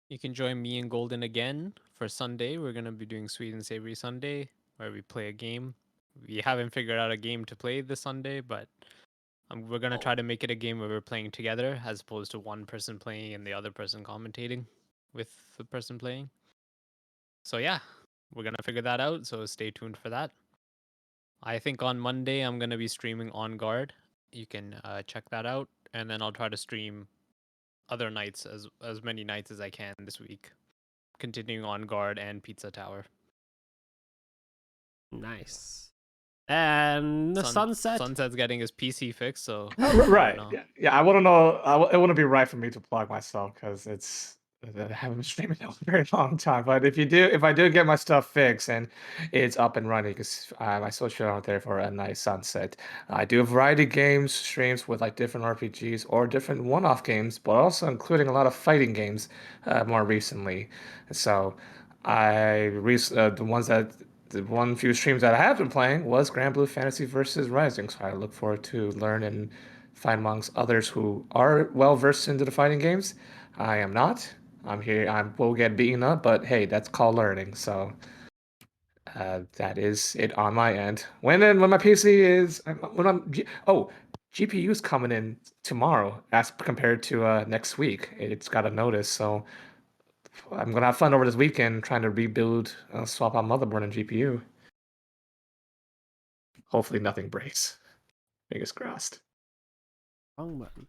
[SPEAKER 2] You can join me and Golden again for Sunday. We're going to be doing Sweet and Savory Sunday, where we play a game. We haven't figured out a game to play this Sunday, but we're going to try to make it a game where we're playing together as opposed to one person playing and the other person commentating with the person playing. So yeah, we're going to figure that out, so stay tuned for that. I think on Monday I'm going to be streaming On Guard. You can check that out, and then I'll try to stream other nights, as many nights as I can this week, continuing On Guard and Pizza Tower.
[SPEAKER 1] Nice. And the
[SPEAKER 2] Sunset's getting his PC fixed, so
[SPEAKER 3] right. Yeah. I wouldn't know. It wouldn't be right for me to plug myself because I haven't been streaming in a very long time. But if I do get my stuff fixed and it's up and running, because my social out there for a nice Sunset. I do a variety of games streams with like different RPGs or different one-off games, but also including a lot of fighting games more recently. So the one few streams that I have been playing was Grand Blue Fantasy versus Rising. So I look forward to learn and find amongst others who are well versed into the fighting games. I am not. I'm here. I will get beaten up, but hey, that's called learning. So that is it on my end. When my PC is GPU's coming in tomorrow as compared to next week. It's got a notice, so I'm gonna have fun over this weekend trying to rebuild, swap out motherboard and GPU. Hopefully nothing breaks. Fingers crossed.
[SPEAKER 1] Wrong button.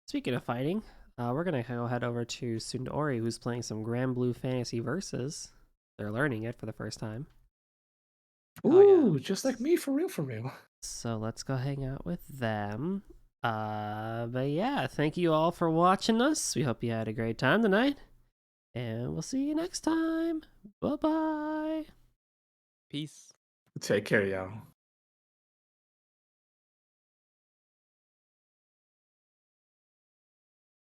[SPEAKER 1] Speaking of fighting, we're gonna go head over to Sundori, who's playing some Grand Blue Fantasy Versus. They're learning it for the first time.
[SPEAKER 3] Ooh, just like me, for real, for real.
[SPEAKER 1] So let's go hang out with them. But yeah, thank you all for watching us. We hope you had a great time tonight. And we'll see you next time. Bye-bye.
[SPEAKER 2] Peace.
[SPEAKER 3] Take care, y'all.